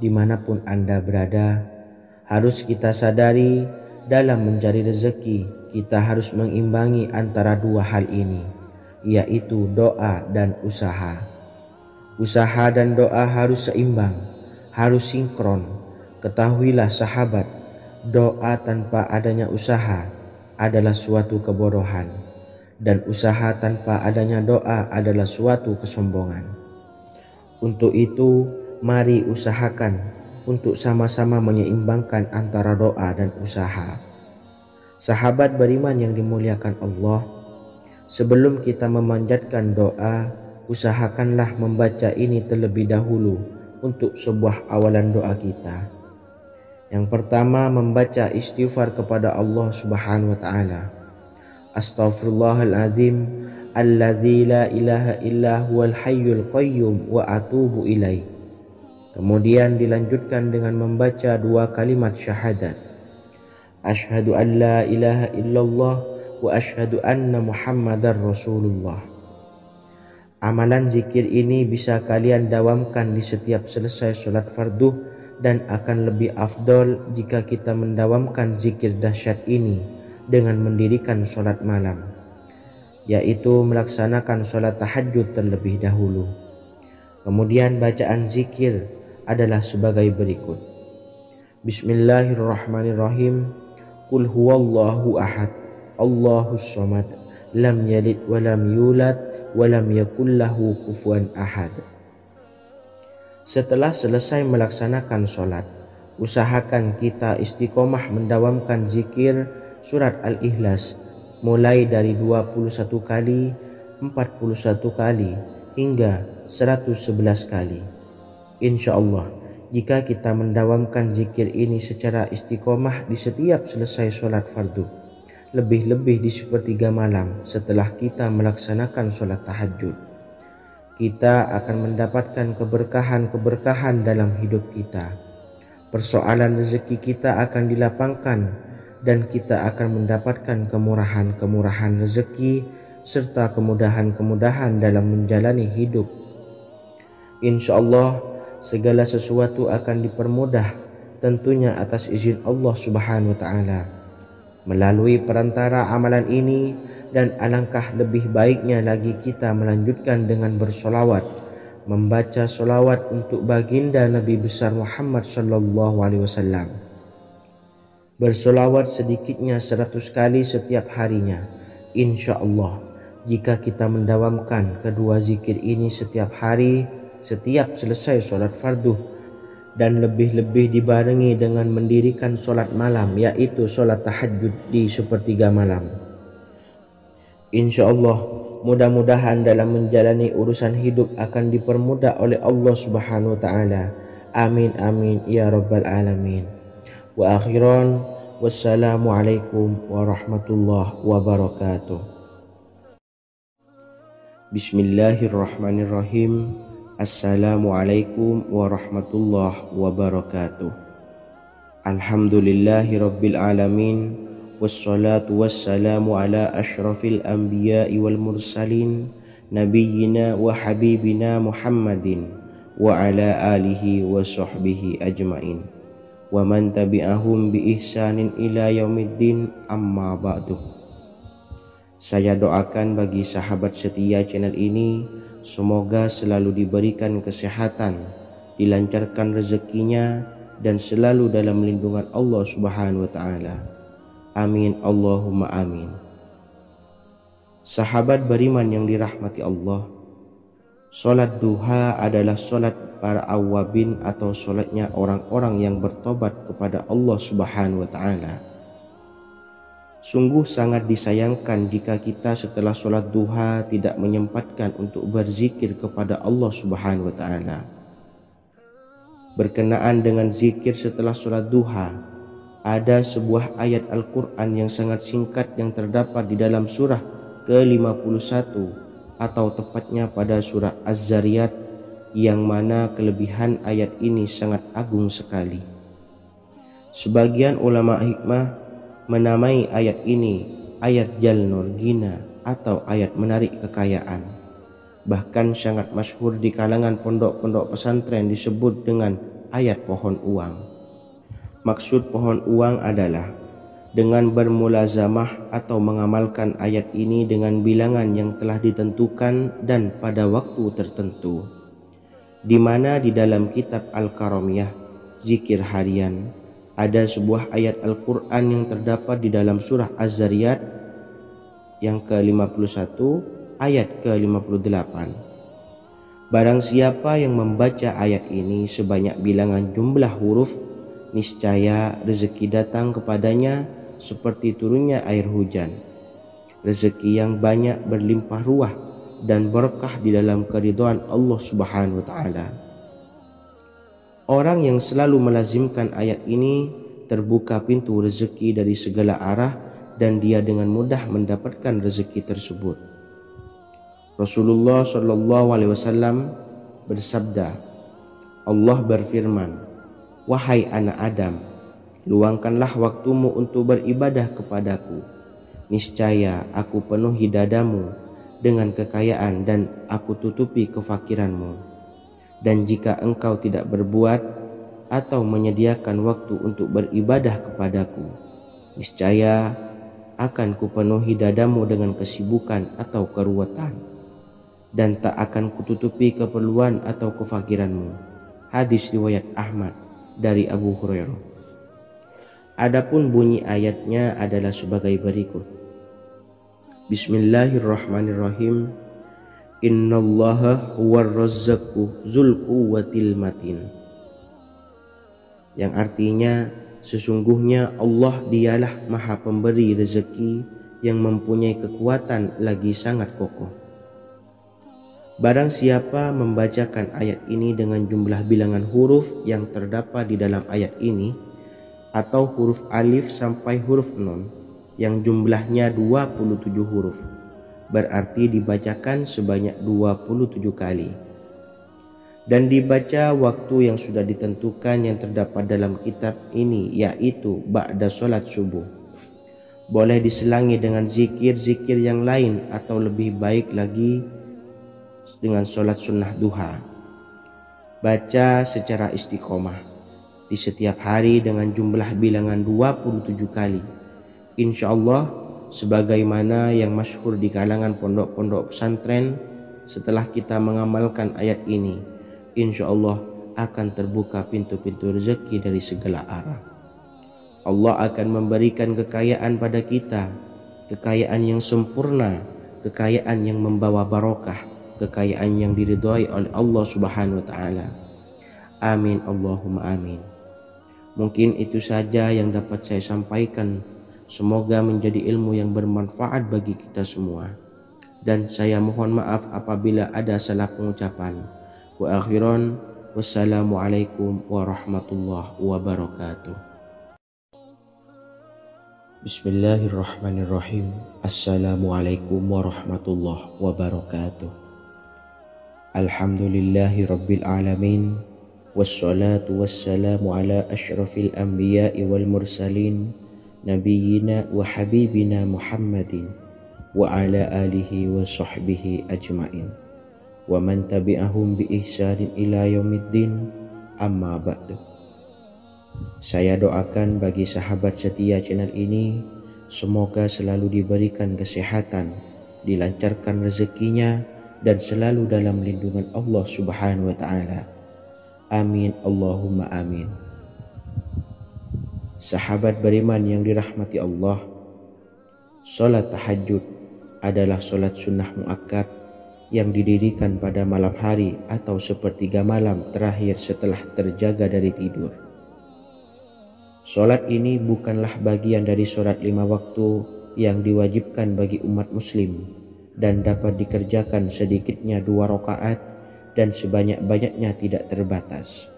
Speaker 1: dimanapun Anda berada, harus kita sadari dalam mencari rezeki kita harus mengimbangi antara dua hal ini, yaitu doa dan usaha. Usaha dan doa harus seimbang, harus sinkron. Ketahuilah sahabat, doa tanpa adanya usaha adalah suatu kebodohan. dan usaha tanpa adanya doa adalah suatu kesombongan. Untuk itu, mari usahakan untuk sama-sama menyeimbangkan antara doa dan usaha. Sahabat beriman yang dimuliakan Allah, sebelum kita memanjatkan doa, usahakanlah membaca ini terlebih dahulu untuk sebuah awalan doa kita. Yang pertama, membaca istighfar kepada Allah Subhanahu wa taala. Astaghfirullahaladzim alladzi la ilaha illa huwal hayyul qayyum wa atubu ilaih. Kemudian dilanjutkan dengan membaca 2 kalimat syahadat. Asyhadu an la ilaha illallah wa asyhadu anna Muhammadar Rasulullah. Amalan zikir ini bisa kalian dawamkan di setiap selesai sholat fardu dan akan lebih afdol jika kita mendawamkan zikir dahsyat ini dengan mendirikan sholat malam, yaitu melaksanakan sholat tahajud terlebih dahulu. Kemudian bacaan zikir adalah sebagai berikut. Bismillahirrahmanirrahim. Qul huwallahu ahad, Allahus samad, lam yalid wa lam yulad wa lam yakul lahu kufuwan ahad. Setelah selesai melaksanakan sholat, usahakan kita istiqomah mendawamkan zikir surat Al-Ikhlas mulai dari 21 kali, 41 kali, hingga 111 kali. Insya Allah, jika kita mendawamkan zikir ini secara istiqomah di setiap selesai sholat fardu, lebih-lebih di sepertiga malam setelah kita melaksanakan sholat tahajud, kita akan mendapatkan keberkahan-keberkahan dalam hidup kita. Persoalan rezeki kita akan dilapangkan dan kita akan mendapatkan kemurahan-kemurahan rezeki serta kemudahan-kemudahan dalam menjalani hidup. Insya Allah segala sesuatu akan dipermudah, tentunya atas izin Allah Subhanahu wa taala. Melalui perantara amalan ini, dan alangkah lebih baiknya lagi kita melanjutkan dengan bersolawat, membaca solawat untuk baginda Nabi besar Muhammad sallallahu alaihi wasallam. Bersolawat sedikitnya 100 kali setiap harinya. Insya Allah, jika kita mendawamkan kedua zikir ini setiap hari, setiap selesai sholat fardu, dan lebih-lebih dibarengi dengan mendirikan sholat malam, yaitu sholat tahajud di sepertiga malam, insya Allah mudah-mudahan dalam menjalani urusan hidup akan dipermudah oleh Allah Subhanahu wa taala. Amin amin ya rabbal alamin. Wa akhiran, wassalamualaikum warahmatullahi wabarakatuh. Bismillahirrahmanirrahim. Assalamualaikum warahmatullahi wabarakatuh. Alhamdulillahi rabbil alamin, wassalatu wassalamu ala ashrafil anbiya'i wal mursalin, nabiyyina wa habibina Muhammadin wa ala alihi wa sahbihi ajmain, wa man tabi'ahum bi ihsanin ila yaumiddin, amma ba'du. Saya doakan bagi sahabat setia channel ini, semoga selalu diberikan kesehatan, dilancarkan rezekinya, dan selalu dalam lindungan Allah Subhanahu wa taala. Amin Allahumma amin. Sahabat beriman yang dirahmati Allah, sholat duha adalah sholat para awabin atau sholatnya orang-orang yang bertobat kepada Allah Subhanahu wa ta'ala. Sungguh sangat disayangkan jika kita setelah sholat duha tidak menyempatkan untuk berzikir kepada Allah Subhanahu wa ta'ala. Berkenaan dengan zikir setelah sholat duha, ada sebuah ayat Al-Quran yang sangat singkat yang terdapat di dalam surah ke-51 atau tepatnya pada surah Az-Zariyat, yang mana kelebihan ayat ini sangat agung sekali. Sebagian ulama hikmah menamai ayat ini ayat Jalnur Gina atau ayat menarik kekayaan. Bahkan sangat masyhur di kalangan pondok-pondok pesantren disebut dengan ayat pohon uang. Maksud pohon uang adalah dengan bermulazamah atau mengamalkan ayat ini dengan bilangan yang telah ditentukan dan pada waktu tertentu, di mana di dalam kitab Al-Karamiyah zikir harian ada sebuah ayat Al-Quran yang terdapat di dalam surah Az-Zariyat yang ke-51 ayat ke-58. Barang siapa yang membaca ayat ini sebanyak bilangan jumlah huruf, niscaya rezeki datang kepadanya seperti turunnya air hujan. Rezeki yang banyak berlimpah ruah dan berkah di dalam keridhaan Allah Subhanahu wa taala. Orang yang selalu melazimkan ayat ini terbuka pintu rezeki dari segala arah dan dia dengan mudah mendapatkan rezeki tersebut. Rasulullah Shallallahu Alaihi Wasallam bersabda, Allah berfirman, wahai anak Adam, luangkanlah waktumu untuk beribadah kepadaku. Niscaya aku penuhi dadamu dengan kekayaan dan aku tutupi kefakiranmu. Dan jika engkau tidak berbuat atau menyediakan waktu untuk beribadah kepadaku, niscaya akan kupenuhi dadamu dengan kesibukan atau keruwetan, dan tak akan kututupi keperluan atau kefakiranmu. Hadis riwayat Ahmad dari Abu Hurairah. Adapun bunyi ayatnya adalah sebagai berikut. Bismillahirrahmanirrahim. Innallaha huwar razzaqu dzul quwwatil matin. Yang artinya, sesungguhnya Allah dialah Maha Pemberi rezeki yang mempunyai kekuatan lagi sangat kokoh. Barang siapa membacakan ayat ini dengan jumlah bilangan huruf yang terdapat di dalam ayat ini, atau huruf alif sampai huruf nun yang jumlahnya 27 huruf, berarti dibacakan sebanyak 27 kali. Dan dibaca waktu yang sudah ditentukan yang terdapat dalam kitab ini, yaitu ba'da sholat subuh. Boleh diselangi dengan zikir-zikir yang lain atau lebih baik lagi dengan sholat sunnah duha. Baca secara istiqomah di setiap hari dengan jumlah bilangan 27 kali. Insya Allah, sebagaimana yang masyhur di kalangan pondok-pondok pesantren, setelah kita mengamalkan ayat ini, insya Allah akan terbuka pintu-pintu rezeki dari segala arah. Allah akan memberikan kekayaan pada kita, kekayaan yang sempurna, kekayaan yang membawa barokah, kekayaan yang diridhai oleh Allah Subhanahu wa taala. Amin Allahumma amin. Mungkin itu saja yang dapat saya sampaikan. Semoga menjadi ilmu yang bermanfaat bagi kita semua. Dan saya mohon maaf apabila ada salah pengucapan. Wa akhiran, wassalamualaikum warahmatullahi wabarakatuh. Bismillahirrahmanirrahim. Assalamualaikum warahmatullahi wabarakatuh. Alhamdulillahi rabbil alamin. Wassalatu wassalamu ala ashrafil anbiya'i wal mursalin, nabiyyina wa habibina Muhammadin wa ala alihi wa sahbihi ajmain wa man tabi'ahum bi ihsanin ila yaumiddin, amma ba'du. Saya doakan bagi sahabat setia channel ini, semoga selalu diberikan kesehatan, dilancarkan rezekinya, dan selalu dalam lindungan Allah Subhanahu wa ta'ala. Amin Allahumma amin. Sahabat beriman yang dirahmati Allah, salat tahajud adalah salat sunnah muakkad yang didirikan pada malam hari atau sepertiga malam terakhir setelah terjaga dari tidur. Salat ini bukanlah bagian dari salat 5 waktu yang diwajibkan bagi umat muslim dan dapat dikerjakan sedikitnya 2 rakaat dan sebanyak-banyaknya tidak terbatas.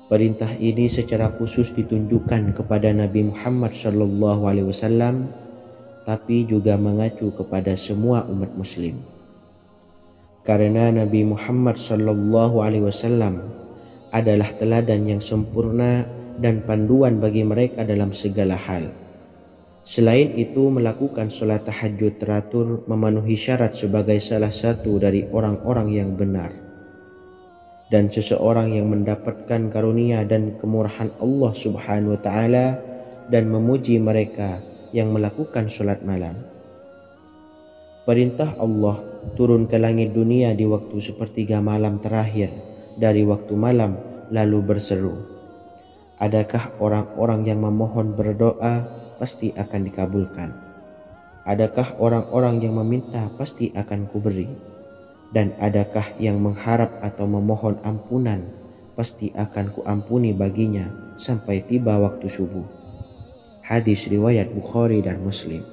Speaker 1: Perintah ini secara khusus ditunjukkan kepada Nabi Muhammad SAW, tapi juga mengacu kepada semua umat muslim. Karena Nabi Muhammad SAW adalah teladan yang sempurna dan panduan bagi mereka dalam segala hal. Selain itu, melakukan sholat tahajud teratur memenuhi syarat sebagai salah satu dari orang-orang yang benar. Dan seseorang yang mendapatkan karunia dan kemurahan Allah Subhanahu wa ta'ala dan memuji mereka yang melakukan sholat malam. Perintah Allah turun ke langit dunia di waktu sepertiga malam terakhir dari waktu malam, lalu berseru, adakah orang-orang yang memohon berdoa pasti akan dikabulkan. Adakah orang-orang yang meminta pasti akan kuberi? Dan adakah yang mengharap atau memohon ampunan pasti akan kuampuni baginya sampai tiba waktu subuh. Hadis riwayat Bukhari dan Muslim.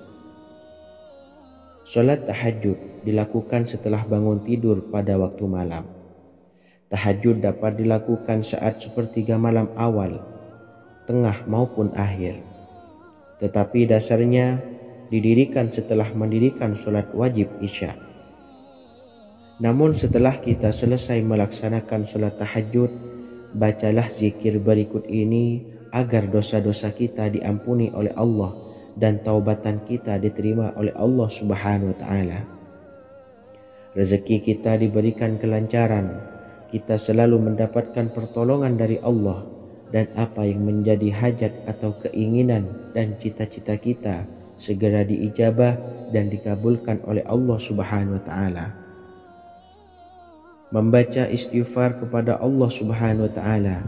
Speaker 1: Salat tahajud dilakukan setelah bangun tidur pada waktu malam. Tahajud dapat dilakukan saat sepertiga malam awal, tengah maupun akhir. Tetapi dasarnya didirikan setelah mendirikan sholat wajib Isya. Namun setelah kita selesai melaksanakan sholat tahajud, bacalah zikir berikut ini agar dosa-dosa kita diampuni oleh Allah dan taubatan kita diterima oleh Allah Subhanahu wa Ta'ala. Rezeki kita diberikan kelancaran, kita selalu mendapatkan pertolongan dari Allah, dan apa yang menjadi hajat atau keinginan dan cita-cita kita segera diijabah dan dikabulkan oleh Allah Subhanahu wa Ta'ala. Membaca istighfar kepada Allah Subhanahu wa Ta'ala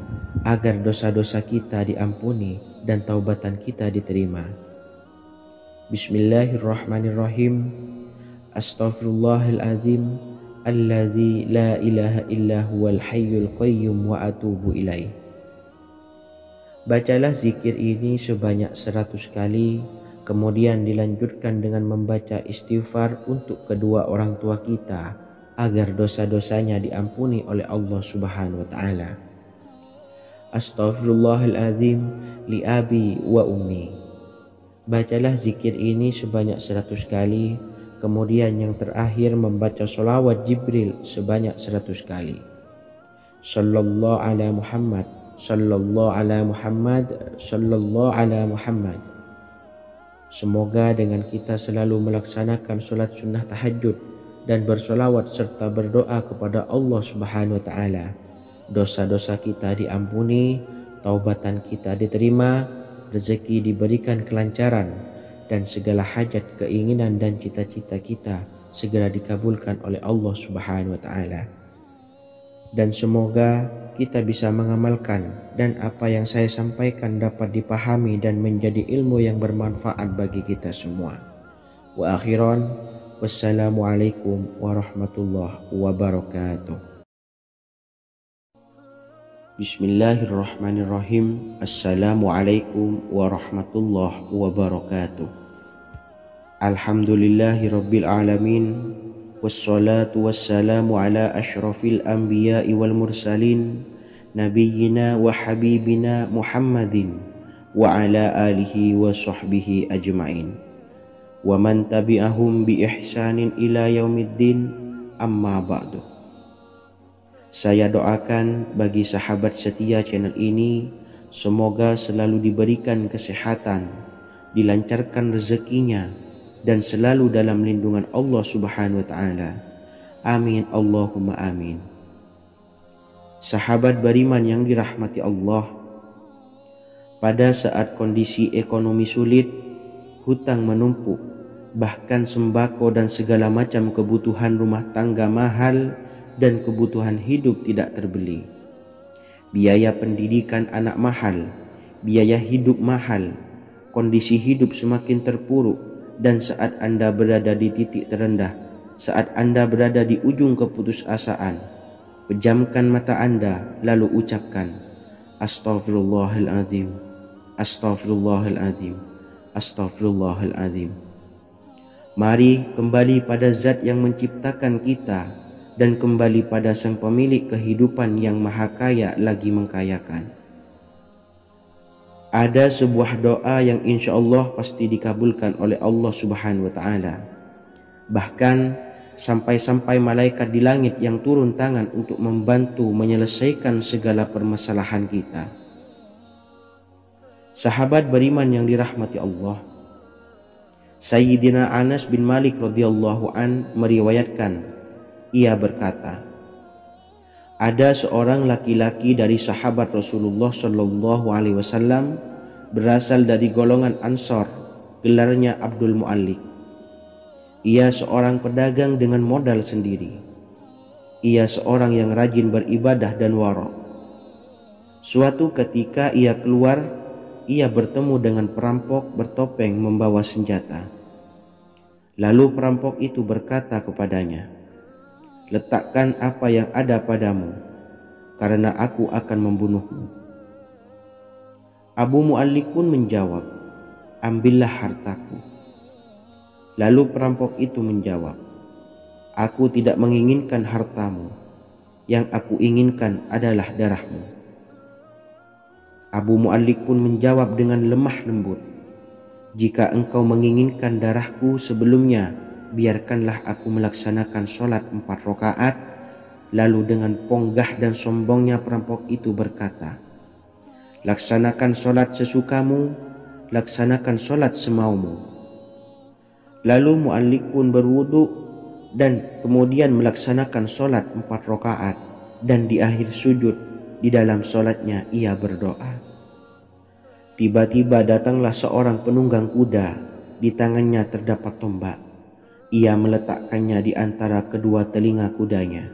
Speaker 1: agar dosa-dosa kita diampuni dan taubatan kita diterima. Bismillahirrahmanirrahim. Astaghfirullahaladzim allazi la ilaha illa huwal hayyul qayyum wa atubu ilaih. Bacalah zikir ini sebanyak 100 kali, kemudian dilanjutkan dengan membaca istighfar untuk kedua orang tua kita agar dosa-dosanya diampuni oleh Allah Subhanahu wa Ta'ala. Astaghfirullahaladzim li abi wa ummi. Bacalah zikir ini sebanyak 100 kali, kemudian yang terakhir membaca sholawat Jibril sebanyak 100 kali. Sallallahu ala Muhammad, sallallahu ala Muhammad, sallallahu ala Muhammad. Semoga dengan kita selalu melaksanakan sholat sunnah tahajud dan bersolawat serta berdoa kepada Allah Subhanahu wa Ta'ala, dosa-dosa kita diampuni, taubatan kita diterima, rezeki diberikan kelancaran, dan segala hajat, keinginan dan cita-cita kita segera dikabulkan oleh Allah Subhanahu wa Ta'ala. Dan semoga kita bisa mengamalkan dan apa yang saya sampaikan dapat dipahami dan menjadi ilmu yang bermanfaat bagi kita semua. Wa akhiran, wassalamualaikum warahmatullahi wabarakatuh. Bismillahirrahmanirrahim. Assalamualaikum warahmatullahi wabarakatuh. Alhamdulillahi rabbil alamin. Wassalatu wassalamu ala ashrafil anbiya'i wal mursalin, nabiyyina wa habibina Muhammadin wa ala alihi wa sahbihi ajma'in wa man tabi'ahum bi ihsanin ila yaumiddin, amma ba'du. Saya doakan bagi sahabat setia channel ini, semoga selalu diberikan kesehatan, dilancarkan rezekinya, dan selalu dalam lindungan Allah Subhanahu wa Ta'ala. Amin Allahumma amin. Sahabat beriman yang dirahmati Allah, pada saat kondisi ekonomi sulit, hutang menumpuk, bahkan sembako dan segala macam kebutuhan rumah tangga mahal dan kebutuhan hidup tidak terbeli, biaya pendidikan anak mahal, biaya hidup mahal, kondisi hidup semakin terpuruk, dan saat Anda berada di titik terendah, saat Anda berada di ujung keputusasaan, pejamkan mata Anda lalu ucapkan Astaghfirullahaladzim, Astaghfirullahaladzim, Astaghfirullahaladzim. Mari kembali pada Zat yang menciptakan kita dan kembali pada Sang Pemilik kehidupan yang Maha Kaya lagi mengkayakan. Ada sebuah doa yang insya Allah pasti dikabulkan oleh Allah Subhanahu wa Ta'ala. Bahkan sampai-sampai malaikat di langit yang turun tangan untuk membantu menyelesaikan segala permasalahan kita. Sahabat beriman yang dirahmati Allah, Sayyidina Anas bin Malik radhiyallahu an meriwayatkan, ia berkata, ada seorang laki-laki dari sahabat Rasulullah Shallallahu Alaihi Wasallam berasal dari golongan Ansor, gelarnya Abdul Mu'allik. Ia seorang pedagang dengan modal sendiri. Ia seorang yang rajin beribadah dan wara'. Suatu ketika ia keluar, ia bertemu dengan perampok bertopeng membawa senjata. Lalu perampok itu berkata kepadanya, "Letakkan apa yang ada padamu, karena aku akan membunuhmu." Abu Mu'allik pun menjawab, "Ambillah hartaku." Lalu perampok itu menjawab, "Aku tidak menginginkan hartamu, yang aku inginkan adalah darahmu." Abu Mu'allik pun menjawab dengan lemah lembut, "Jika engkau menginginkan darahku sebelumnya, biarkanlah aku melaksanakan sholat 4 rakaat." Lalu dengan ponggah dan sombongnya perampok itu berkata, "Laksanakan sholat sesukamu, laksanakan sholat semaumu." Lalu Mu'allik pun berwudu dan kemudian melaksanakan sholat 4 rakaat, dan di akhir sujud di dalam sholatnya ia berdoa. Tiba-tiba datanglah seorang penunggang kuda, di tangannya terdapat tombak. Ia meletakkannya di antara kedua telinga kudanya.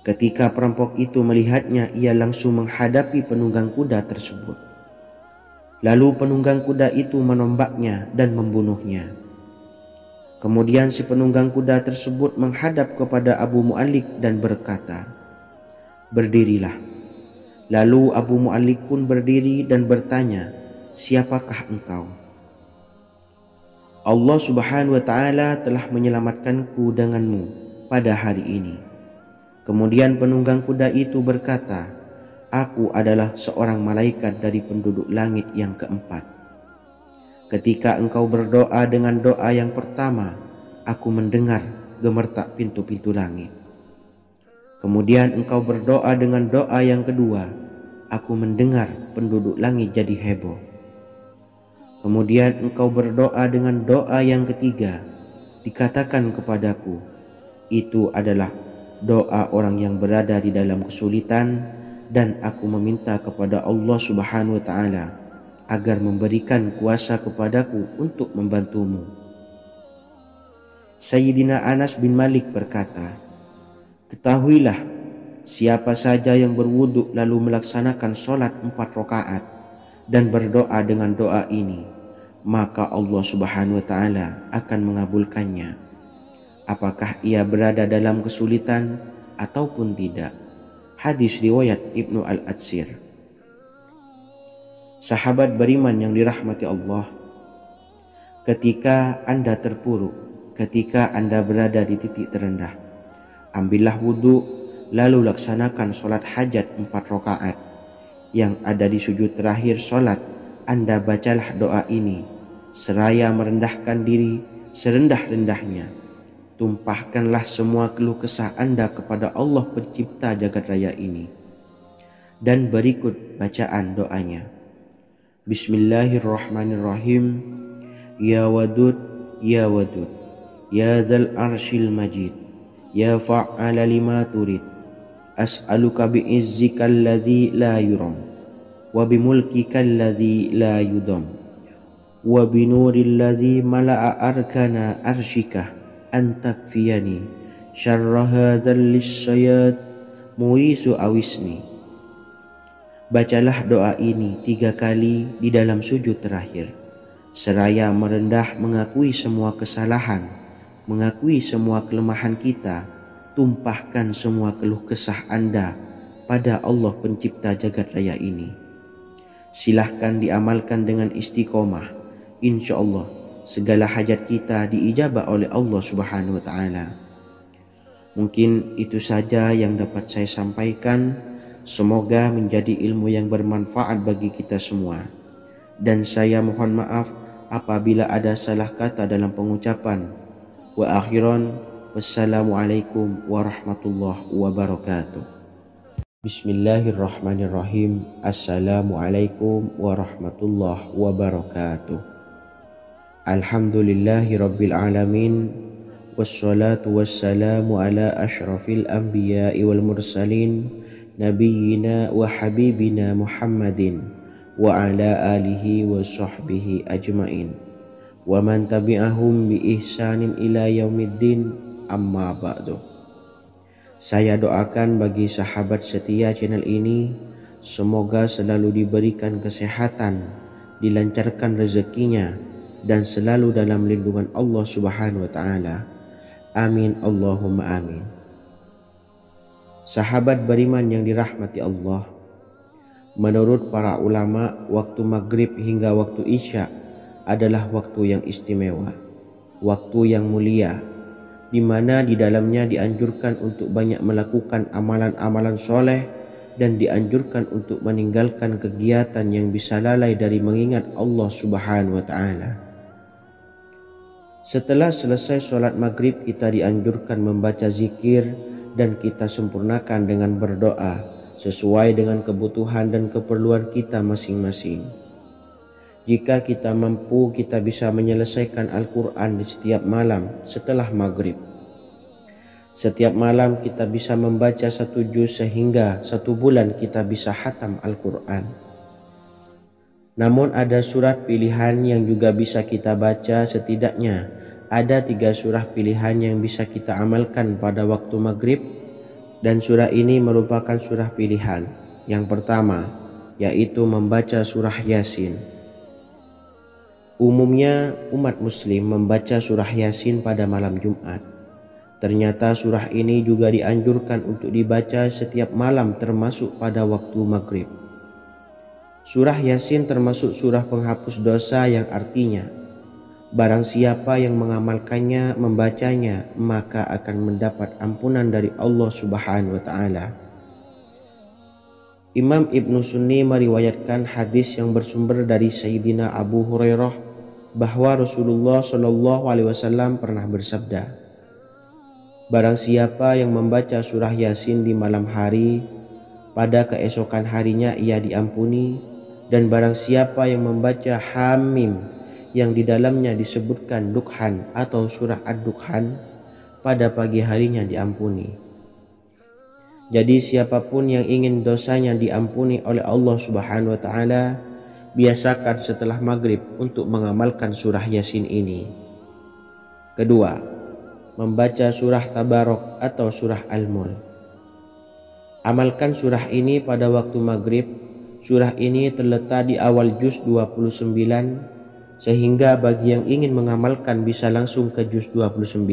Speaker 1: Ketika perampok itu melihatnya, ia langsung menghadapi penunggang kuda tersebut. Lalu penunggang kuda itu menombaknya dan membunuhnya. Kemudian si penunggang kuda tersebut menghadap kepada Abu Mu'allik dan berkata, "Berdirilah." Lalu Abu Mu'allik pun berdiri dan bertanya, "Siapakah engkau?" "Allah Subhanahu wa ta'ala telah menyelamatkanku denganmu pada hari ini." Kemudian penunggang kuda itu berkata, "Aku adalah seorang malaikat dari penduduk langit yang keempat. Ketika engkau berdoa dengan doa yang pertama, aku mendengar gemertak pintu-pintu langit. Kemudian engkau berdoa dengan doa yang kedua, aku mendengar penduduk langit jadi heboh. Kemudian engkau berdoa dengan doa yang ketiga, dikatakan kepadaku, itu adalah doa orang yang berada di dalam kesulitan, dan aku meminta kepada Allah Subhanahu wa ta'ala agar memberikan kuasa kepadaku untuk membantumu." Sayyidina Anas bin Malik berkata, "Ketahuilah, siapa saja yang berwudu lalu melaksanakan sholat 4 rakaat dan berdoa dengan doa ini, maka Allah Subhanahu wa ta'ala akan mengabulkannya, apakah ia berada dalam kesulitan ataupun tidak." Hadis riwayat Ibnu Al-Atsir. Sahabat beriman yang dirahmati Allah, ketika Anda terpuruk, ketika Anda berada di titik terendah, ambillah wudu, lalu laksanakan sholat hajat 4 rakaat. Yang ada di sujud terakhir sholat, Anda bacalah doa ini, seraya merendahkan diri serendah-rendahnya. Tumpahkanlah semua keluh kesah Anda kepada Allah pencipta jagat raya ini. Dan berikut bacaan doanya. Bismillahirrahmanirrahim. Ya Wadud, Ya Wadud, Ya Dzal Arsyil Majid, Ya Fa'ala lima turid, as'aluka bi'izzika alladzi la yuram, wa bimulkika alladzi la yudam, wa binuril ladzi mala'a arkana arsyika, an takfiyani syarra hadzal lisyayat muisu awisni. Bacalah doa ini 3 kali di dalam sujud terakhir, seraya merendah mengakui semua kesalahan, mengakui semua kelemahan kita. Tumpahkan semua keluh kesah Anda pada Allah pencipta jagat raya ini. Silahkan diamalkan dengan istiqomah. Insya Allah segala hajat kita diijabah oleh Allah Subhanahu wa ta'ala. Mungkin itu saja yang dapat saya sampaikan. Semoga menjadi ilmu yang bermanfaat bagi kita semua. Dan saya mohon maaf apabila ada salah kata dalam pengucapan. Wa akhiran, wassalamualaikum warahmatullahi wabarakatuh. Bismillahirrahmanirrahim. Assalamualaikum warahmatullahi wabarakatuh. Alhamdulillahi rabbil alamin, wassalatu wassalamu ala ashrafil anbiya'i wal mursalin, nabiyyina wa habibina Muhammadin wa ala alihi wa sahbihi ajmain, wa man tabi'ahum bi ihsanin ila yaumiddin, amma ba'du. Saya doakan bagi sahabat setia channel ini, semoga selalu diberikan kesehatan, dilancarkan rezekinya, dan selalu dalam lindungan Allah Subhanahu wa taala. Amin Allahumma amin. Sahabat beriman yang dirahmati Allah, menurut para ulama, waktu maghrib hingga waktu isya adalah waktu yang istimewa, waktu yang mulia, di mana di dalamnya dianjurkan untuk banyak melakukan amalan-amalan soleh dan dianjurkan untuk meninggalkan kegiatan yang bisa lalai dari mengingat Allah Subhanahu wa taala. Setelah selesai sholat maghrib, kita dianjurkan membaca zikir dan kita sempurnakan dengan berdoa sesuai dengan kebutuhan dan keperluan kita masing-masing. Jika kita mampu, kita bisa menyelesaikan Al-Quran di setiap malam setelah maghrib. Setiap malam kita bisa membaca 1 juz sehingga 1 bulan kita bisa khatam Al-Quran. Namun ada surat pilihan yang juga bisa kita baca. Setidaknya ada 3 surah pilihan yang bisa kita amalkan pada waktu maghrib, dan surah ini merupakan surah pilihan. Yang pertama yaitu membaca surah Yasin. Umumnya umat muslim membaca surah Yasin pada malam Jumat. Ternyata surah ini juga dianjurkan untuk dibaca setiap malam termasuk pada waktu maghrib. Surah Yasin termasuk surah penghapus dosa yang artinya barang siapa yang mengamalkannya, membacanya, maka akan mendapat ampunan dari Allah Subhanahu wa taala. Imam Ibnu Sunni meriwayatkan hadis yang bersumber dari Sayyidina Abu Hurairah bahwa Rasulullah Shallallahu alaihi wasallam pernah bersabda, barang siapa yang membaca surah Yasin di malam hari, pada keesokan harinya ia diampuni. Dan barang siapa yang membaca Hamim yang di dalamnya disebutkan Dukhan atau surah Ad-Dukhan, pada pagi harinya diampuni. Jadi siapapun yang ingin dosanya diampuni oleh Allah Subhanahu wa taala, biasakan setelah maghrib untuk mengamalkan surah Yasin ini. Kedua, membaca surah Tabarok atau surah Al-Mulk. Amalkan surah ini pada waktu maghrib. Surah ini terletak di awal juz 29, sehingga bagi yang ingin mengamalkan bisa langsung ke juz 29.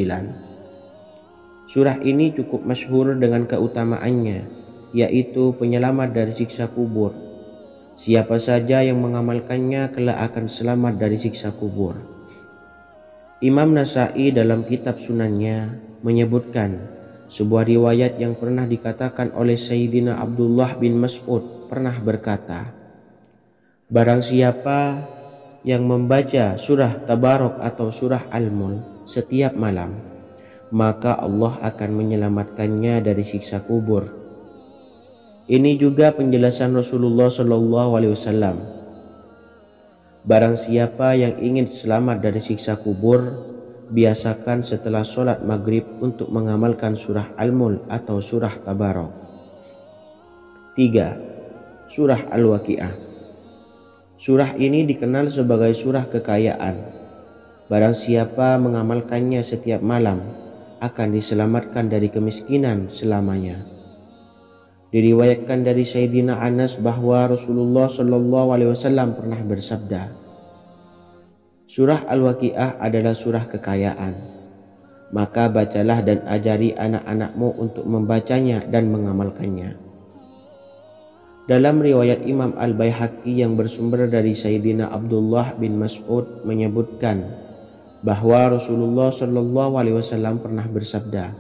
Speaker 1: Surah ini cukup masyhur dengan keutamaannya, yaitu penyelamat dari siksa kubur. Siapa saja yang mengamalkannya kelak akan selamat dari siksa kubur. Imam Nasa'i dalam kitab Sunannya menyebutkan sebuah riwayat yang pernah dikatakan oleh Sayyidina Abdullah bin Mas'ud pernah berkata, barang siapa yang membaca surah Tabarok atau surah Al-Mulk setiap malam, maka Allah akan menyelamatkannya dari siksa kubur. Ini juga penjelasan Rasulullah Shallallahu alaihi wasallam. Barang siapa yang ingin selamat dari siksa kubur, biasakan setelah sholat maghrib untuk mengamalkan surah Al-Mulk atau surah Tabarok. 3. Surah Al-Waqiah. Surah ini dikenal sebagai surah kekayaan. Barang siapa mengamalkannya setiap malam akan diselamatkan dari kemiskinan selamanya. Diriwayatkan dari Sayyidina Anas bahwa Rasulullah Shallallahu alaihi wasallam pernah bersabda, surah Al-Waqiah adalah surah kekayaan. Maka bacalah dan ajari anak-anakmu untuk membacanya dan mengamalkannya. Dalam riwayat Imam Al-Baihaqi yang bersumber dari Sayyidina Abdullah bin Mas'ud menyebutkan bahwa Rasulullah Shallallahu alaihi wasallam pernah bersabda,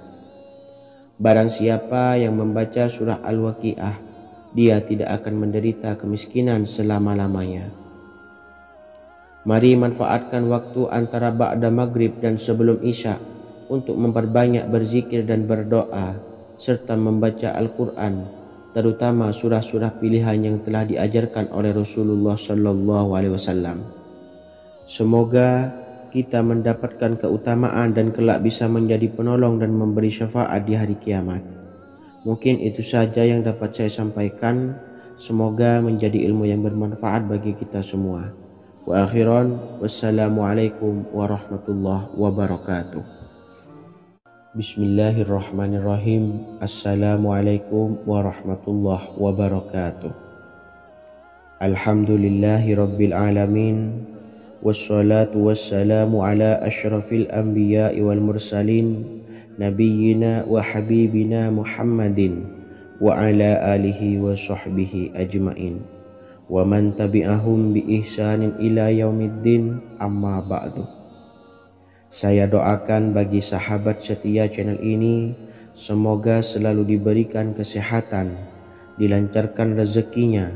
Speaker 1: barang siapa yang membaca surah Al-Waqiah, dia tidak akan menderita kemiskinan selama-lamanya. Mari manfaatkan waktu antara ba'da maghrib dan sebelum isya untuk memperbanyak berzikir dan berdoa serta membaca Al-Quran, terutama surah-surah pilihan yang telah diajarkan oleh Rasulullah Shallallahu alaihi wasallam. Semoga kita mendapatkan keutamaan dan kelak bisa menjadi penolong dan memberi syafaat di hari kiamat. Mungkin itu saja yang dapat saya sampaikan. Semoga menjadi ilmu yang bermanfaat bagi kita semua. Wa akhiran, wassalamualaikum warahmatullahi wabarakatuh. Bismillahirrahmanirrahim. Assalamualaikum warahmatullahi wabarakatuh. Alhamdulillahi rabbil alamin. wassalatu wassalamu ala ashrafil anbiya'i wal mursalin nabiyyina wa habibina Muhammadin wa ala alihi wa sahbihi ajmain wa man tabi'ahum bi ihsanin ila yaumiddin, amma ba'du. Saya doakan bagi sahabat setia channel ini, semoga selalu diberikan kesehatan, dilancarkan rezekinya,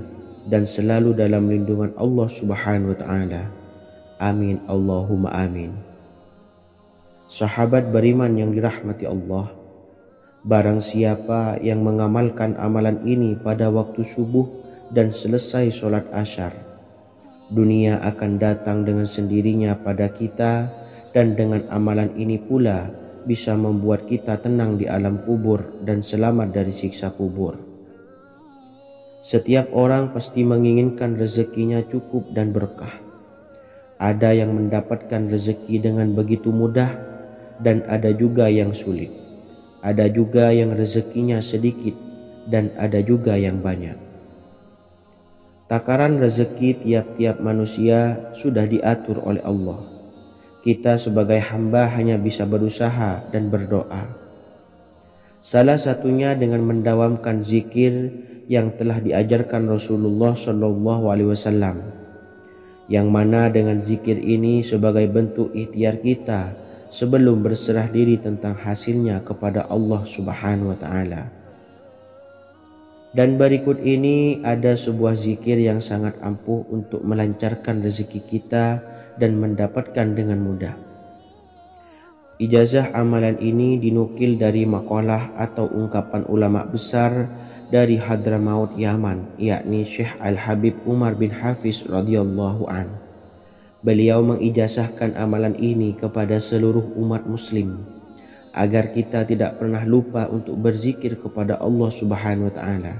Speaker 1: dan selalu dalam lindungan Allah Subhanahu wa Ta'ala. Amin Allahumma amin. Sahabat beriman yang dirahmati Allah, barang siapa yang mengamalkan amalan ini pada waktu subuh dan selesai sholat asyar, dunia akan datang dengan sendirinya pada kita, dan dengan amalan ini pula bisa membuat kita tenang di alam kubur dan selamat dari siksa kubur. Setiap orang pasti menginginkan rezekinya cukup dan berkah. Ada yang mendapatkan rezeki dengan begitu mudah, dan ada juga yang sulit. Ada juga yang rezekinya sedikit, dan ada juga yang banyak. Takaran rezeki tiap-tiap manusia sudah diatur oleh Allah. Kita sebagai hamba hanya bisa berusaha dan berdoa. Salah satunya dengan mendawamkan zikir yang telah diajarkan Rasulullah SAW, yang mana dengan zikir ini sebagai bentuk ikhtiar kita sebelum berserah diri tentang hasilnya kepada Allah Subhanahu wa Ta'ala. Dan berikut ini ada sebuah zikir yang sangat ampuh untuk melancarkan rezeki kita dan mendapatkan dengan mudah. Ijazah amalan ini dinukil dari makalah atau ungkapan ulama besar dari Hadramaut Yaman, yakni Syekh Al-Habib Umar bin Hafiz radhiyallahu an. Beliau mengijazahkan amalan ini kepada seluruh umat muslim agar kita tidak pernah lupa untuk berzikir kepada Allah Subhanahu wa Ta'ala.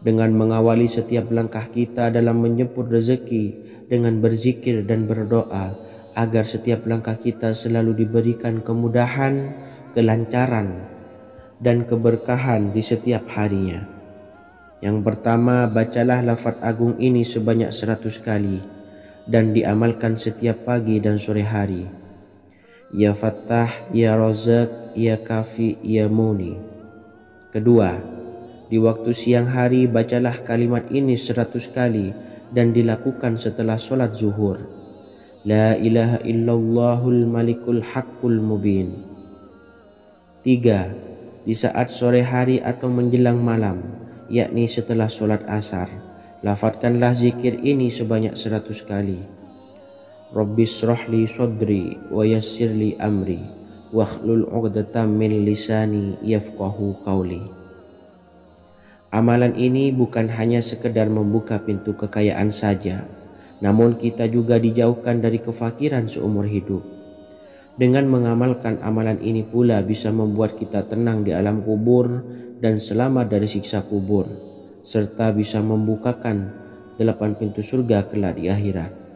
Speaker 1: Dengan mengawali setiap langkah kita dalam menjemput rezeki dengan berzikir dan berdoa agar setiap langkah kita selalu diberikan kemudahan, kelancaran, dan keberkahan di setiap harinya. Yang pertama, bacalah lafaz agung ini sebanyak 100 kali dan diamalkan setiap pagi dan sore hari. Ya Fattah, Ya Razak, Ya Kafi, Ya Muni. Kedua, di waktu siang hari bacalah kalimat ini 100 kali dan dilakukan setelah sholat zuhur. La ilaha illallahul malikul haqqul mubin. Tiga, di saat sore hari atau menjelang malam, yakni setelah sholat asar, lafadzkanlah zikir ini sebanyak 100 kali. Rabbis shrahli sodri wa yassirli amri wakhlul 'uqdatam min lisani yafqahu qawli. Amalan ini bukan hanya sekedar membuka pintu kekayaan saja, namun kita juga dijauhkan dari kefakiran seumur hidup. Dengan mengamalkan amalan ini pula bisa membuat kita tenang di alam kubur dan selamat dari siksa kubur, serta bisa membukakan 8 pintu surga kelak di akhirat.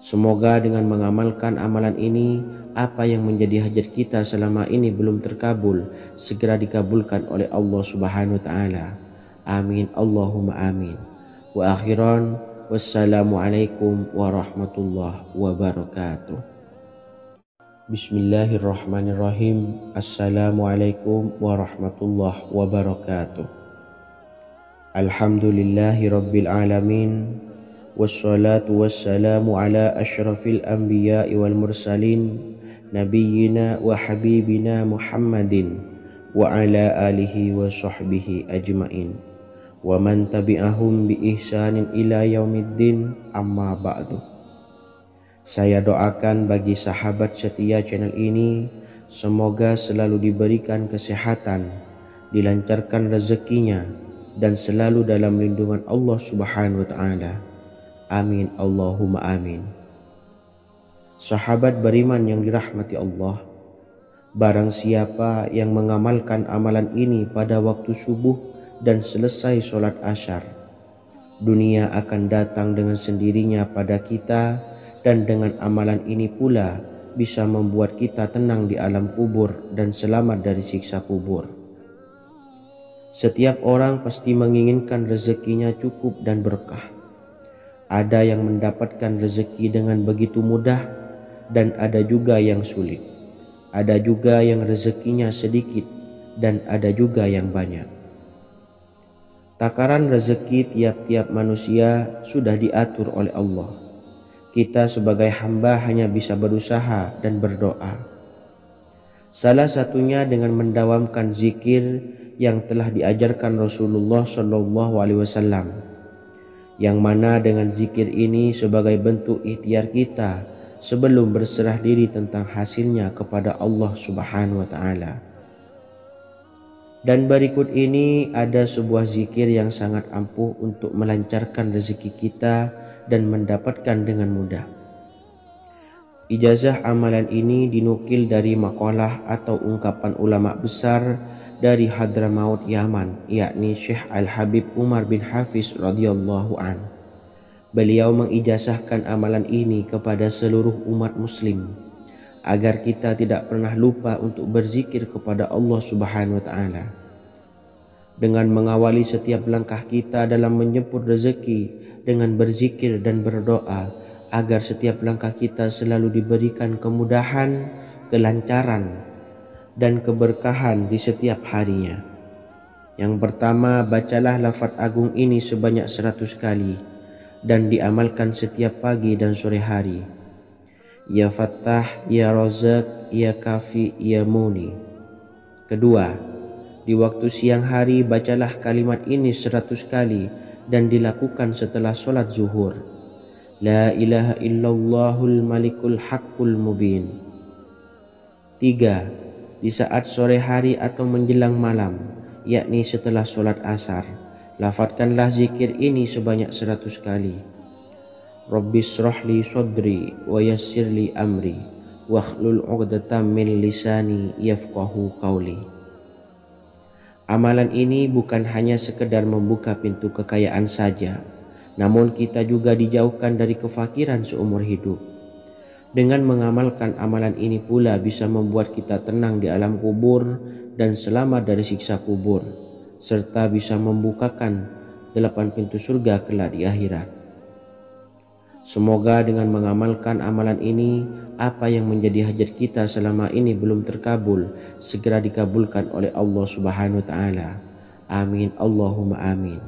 Speaker 1: Semoga dengan mengamalkan amalan ini, apa yang menjadi hajat kita selama ini belum terkabul, segera dikabulkan oleh Allah Subhanahu wa Ta'ala. Amin Allahumma amin. Wa akhiran, wassalamualaikum warahmatullahi wabarakatuh. Bismillahirrahmanirrahim. Assalamualaikum warahmatullahi wabarakatuh. Alhamdulillahi rabbil alamin, wassalatu wassalamu ala ashrafil anbiya'i wal mursalin nabiyyina wa habibina Muhammadin wa ala alihi wa sahbihi ajmain wa man tabi'ahum bi ihsanin ila yaumiddin, amma ba'du. Saya doakan bagi sahabat setia channel ini, semoga selalu diberikan kesehatan, dilancarkan rezekinya, dan selalu dalam lindungan Allah Subhanahu wa Ta'ala. Amin Allahumma amin. Sahabat beriman yang dirahmati Allah, barang siapa yang mengamalkan amalan ini pada waktu subuh dan selesai sholat asyar, dunia akan datang dengan sendirinya pada kita, dan dengan amalan ini pula bisa membuat kita tenang di alam kubur dan selamat dari siksa kubur. Setiap orang pasti menginginkan rezekinya cukup dan berkah. Ada yang mendapatkan rezeki dengan begitu mudah dan ada juga yang sulit. Ada juga yang rezekinya sedikit dan ada juga yang banyak. Takaran rezeki tiap-tiap manusia sudah diatur oleh Allah. Kita sebagai hamba hanya bisa berusaha dan berdoa. Salah satunya dengan mendawamkan zikir yang telah diajarkan Rasulullah SAW, yang mana dengan zikir ini sebagai bentuk ikhtiar kita sebelum berserah diri tentang hasilnya kepada Allah Subhanahu wa Ta'ala. Dan berikut ini ada sebuah zikir yang sangat ampuh untuk melancarkan rezeki kita dan mendapatkan dengan mudah. Ijazah amalan ini dinukil dari makalah atau ungkapan ulama besar dari Hadramaut Yaman, yakni Syekh Al-Habib Umar bin Hafiz radhiyallahu an. Beliau mengijazahkan amalan ini kepada seluruh umat muslim agar kita tidak pernah lupa untuk berzikir kepada Allah Subhanahu wa Ta'ala. Dengan mengawali setiap langkah kita dalam menjemput rezeki dengan berzikir dan berdoa agar setiap langkah kita selalu diberikan kemudahan, kelancaran, dan keberkahan di setiap harinya. Yang pertama, bacalah lafaz agung ini sebanyak 100 kali dan diamalkan setiap pagi dan sore hari. Ya Fattah, Ya Razak, Ya Kafi, Ya Muni. Kedua, di waktu siang hari bacalah kalimat ini 100 kali dan dilakukan setelah sholat zuhur. La ilaha illallahul malikul haqqul mubin. 3. Di saat sore hari atau menjelang malam, yakni setelah sholat asar, lafadzkanlah zikir ini sebanyak 100 kali. Rabbis shrahli sadri wa yassirli amri wakhlul 'uqdatam min lisani yafqahu qawli. Amalan ini bukan hanya sekedar membuka pintu kekayaan saja, namun kita juga dijauhkan dari kefakiran seumur hidup. Dengan mengamalkan amalan ini pula bisa membuat kita tenang di alam kubur dan selamat dari siksa kubur, serta bisa membukakan 8 pintu surga kelak di akhirat. Semoga dengan mengamalkan amalan ini, apa yang menjadi hajat kita selama ini belum terkabul, segera dikabulkan oleh Allah Subhanahu wa Ta'ala. Amin, Allahumma amin.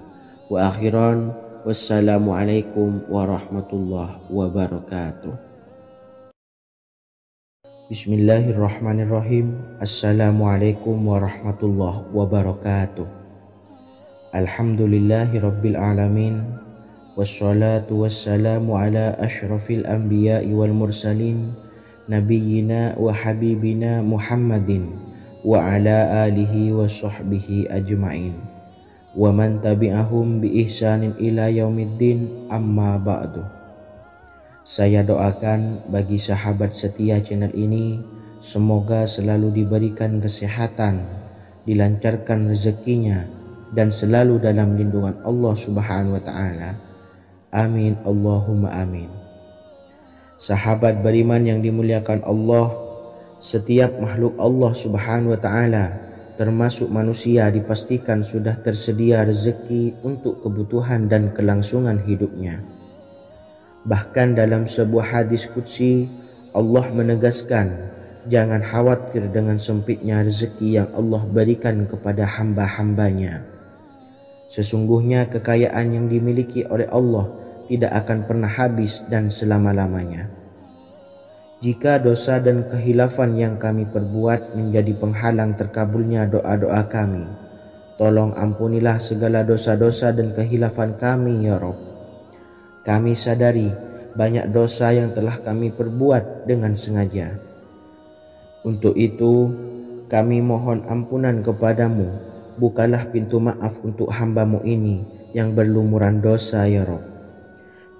Speaker 1: Wa akhiran, wassalamualaikum warahmatullahi wabarakatuh. Bismillahirrahmanirrahim. Assalamualaikum warahmatullahi wabarakatuh. Alhamdulillahi rabbil alamin. Wassalatu wassalamu ala ashrafil anbiya'i wal mursalin, nabiyyina wa habibina Muhammadin wa ala alihi wa sahbihi ajma'in wa man tabi'ahum bi ihsanin ila yaumiddin, amma ba'du. Saya doakan bagi sahabat setia channel ini, semoga selalu diberikan kesehatan, dilancarkan rezekinya, dan selalu dalam lindungan Allah Subhanahu wa Ta'ala. Amin, Allahumma amin. Sahabat beriman yang dimuliakan Allah, setiap makhluk Allah Subhanahu wa Ta'ala termasuk manusia dipastikan sudah tersedia rezeki untuk kebutuhan dan kelangsungan hidupnya. Bahkan dalam sebuah hadis qudsi, Allah menegaskan, jangan khawatir dengan sempitnya rezeki yang Allah berikan kepada hamba-hambanya. Sesungguhnya kekayaan yang dimiliki oleh Allah tidak akan pernah habis dan selama-lamanya. Jika dosa dan kehilafan yang kami perbuat menjadi penghalang terkabulnya doa-doa kami, tolong ampunilah segala dosa-dosa dan kehilafan kami ya Rabb. Kami sadari banyak dosa yang telah kami perbuat dengan sengaja. Untuk itu kami mohon ampunan kepadamu. Bukalah pintu maaf untuk hamba-Mu ini yang berlumuran dosa ya Rabb.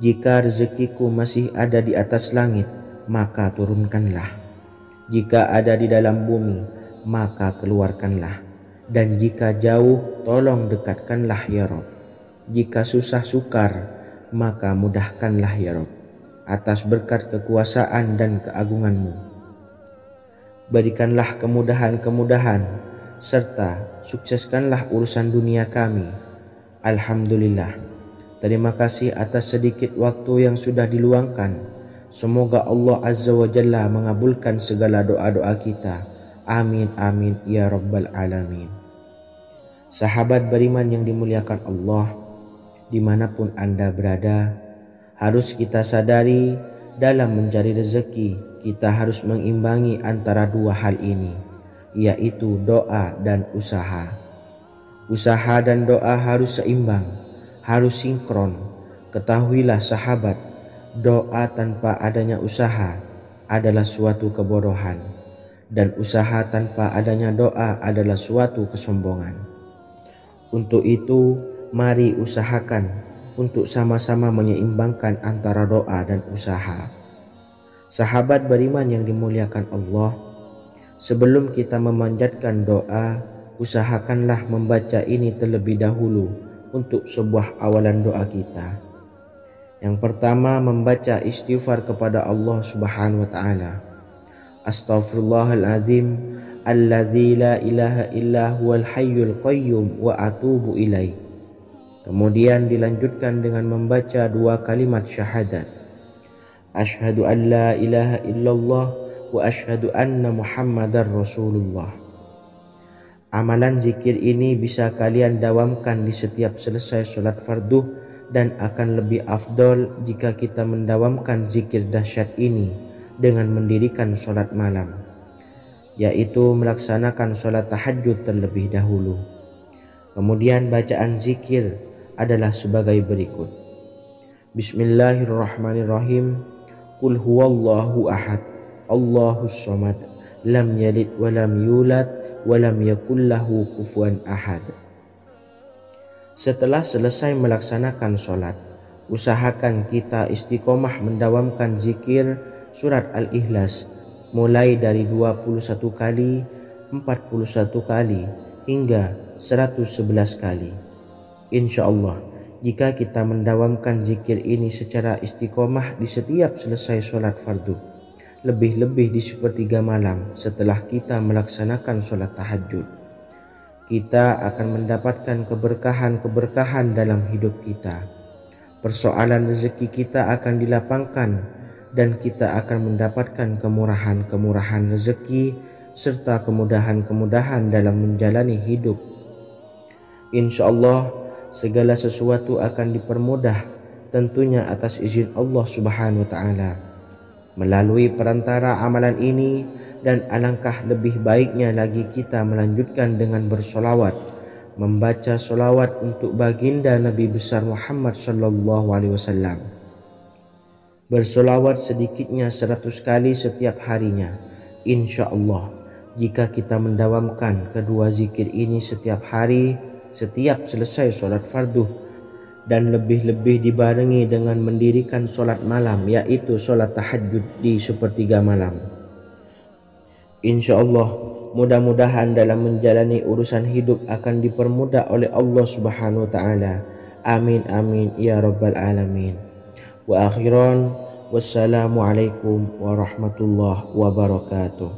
Speaker 1: Jika rezekiku masih ada di atas langit, maka turunkanlah. Jika ada di dalam bumi, maka keluarkanlah. Dan jika jauh, tolong dekatkanlah ya Rabb. Jika susah sukar, maka mudahkanlah ya Rabb, atas berkat kekuasaan dan keagungan-Mu. Berikanlah kemudahan-kemudahan, serta sukseskanlah urusan dunia kami. Alhamdulillah, Terima kasih atas sedikit waktu yang sudah diluangkan. Semoga Allah Azza wa Jalla mengabulkan segala doa-doa kita. Amin amin ya rabbal alamin. Sahabat beriman yang dimuliakan Allah, dimanapun Anda berada, harus kita sadari dalam mencari rezeki kita harus mengimbangi antara dua hal ini, yaitu doa dan usaha. Usaha dan doa harus seimbang, harus sinkron. Ketahuilah sahabat, doa tanpa adanya usaha adalah suatu kebodohan, dan usaha tanpa adanya doa adalah suatu kesombongan. Untuk itu, mari usahakan untuk sama-sama menyeimbangkan antara doa dan usaha. Sahabat beriman yang dimuliakan Allah, sebelum kita memanjatkan doa, usahakanlah membaca ini terlebih dahulu untuk sebuah awalan doa kita. Yang pertama, membaca istighfar kepada Allah Subhanahu wa taala. Astaghfirullahaladzim alladzi la ilaha illa huwal hayyul qayyum wa atubu ilaih. Kemudian dilanjutkan dengan membaca dua kalimat syahadat. Asyhadu an la ilaha illallah wa asyhadu anna Muhammadar Rasulullah. Amalan zikir ini bisa kalian dawamkan di setiap selesai sholat fardu, dan akan lebih afdol jika kita mendawamkan zikir dahsyat ini dengan mendirikan sholat malam, yaitu melaksanakan sholat tahajud terlebih dahulu. Kemudian bacaan zikir adalah sebagai berikut. Bismillahirrahmanirrahim. Qul huwallahu ahad, Allahus samad, lam yalid wa lam yulad wa lam yakul lahu kufuwan ahad. Setelah selesai melaksanakan sholat, usahakan kita istiqomah mendawamkan zikir surat Al-Ikhlas mulai dari 21 kali, 41 kali, hingga 111 kali. Insya Allah, jika kita mendawamkan zikir ini secara istiqomah di setiap selesai sholat fardu, lebih-lebih di sepertiga malam setelah kita melaksanakan sholat tahajud, kita akan mendapatkan keberkahan-keberkahan dalam hidup kita. Persoalan rezeki kita akan dilapangkan, dan kita akan mendapatkan kemurahan-kemurahan rezeki serta kemudahan-kemudahan dalam menjalani hidup. Insya Allah, segala sesuatu akan dipermudah, tentunya atas izin Allah Subhanahu wa taala. Melalui perantara amalan ini, dan alangkah lebih baiknya lagi kita melanjutkan dengan bersolawat, membaca solawat untuk baginda Nabi besar Muhammad sallallahu alaihi wasallam. Bersolawat sedikitnya 100 kali setiap harinya. Insya Allah, jika kita mendawamkan kedua zikir ini setiap hari, setiap selesai sholat fardu, dan lebih-lebih dibarengi dengan mendirikan sholat malam, yaitu sholat tahajud di sepertiga malam, insya Allah mudah-mudahan dalam menjalani urusan hidup akan dipermudah oleh Allah Subhanahu wa ta'ala. Amin amin ya rabbal alamin. Wa akhiran, wassalamualaikum warahmatullahi wabarakatuh.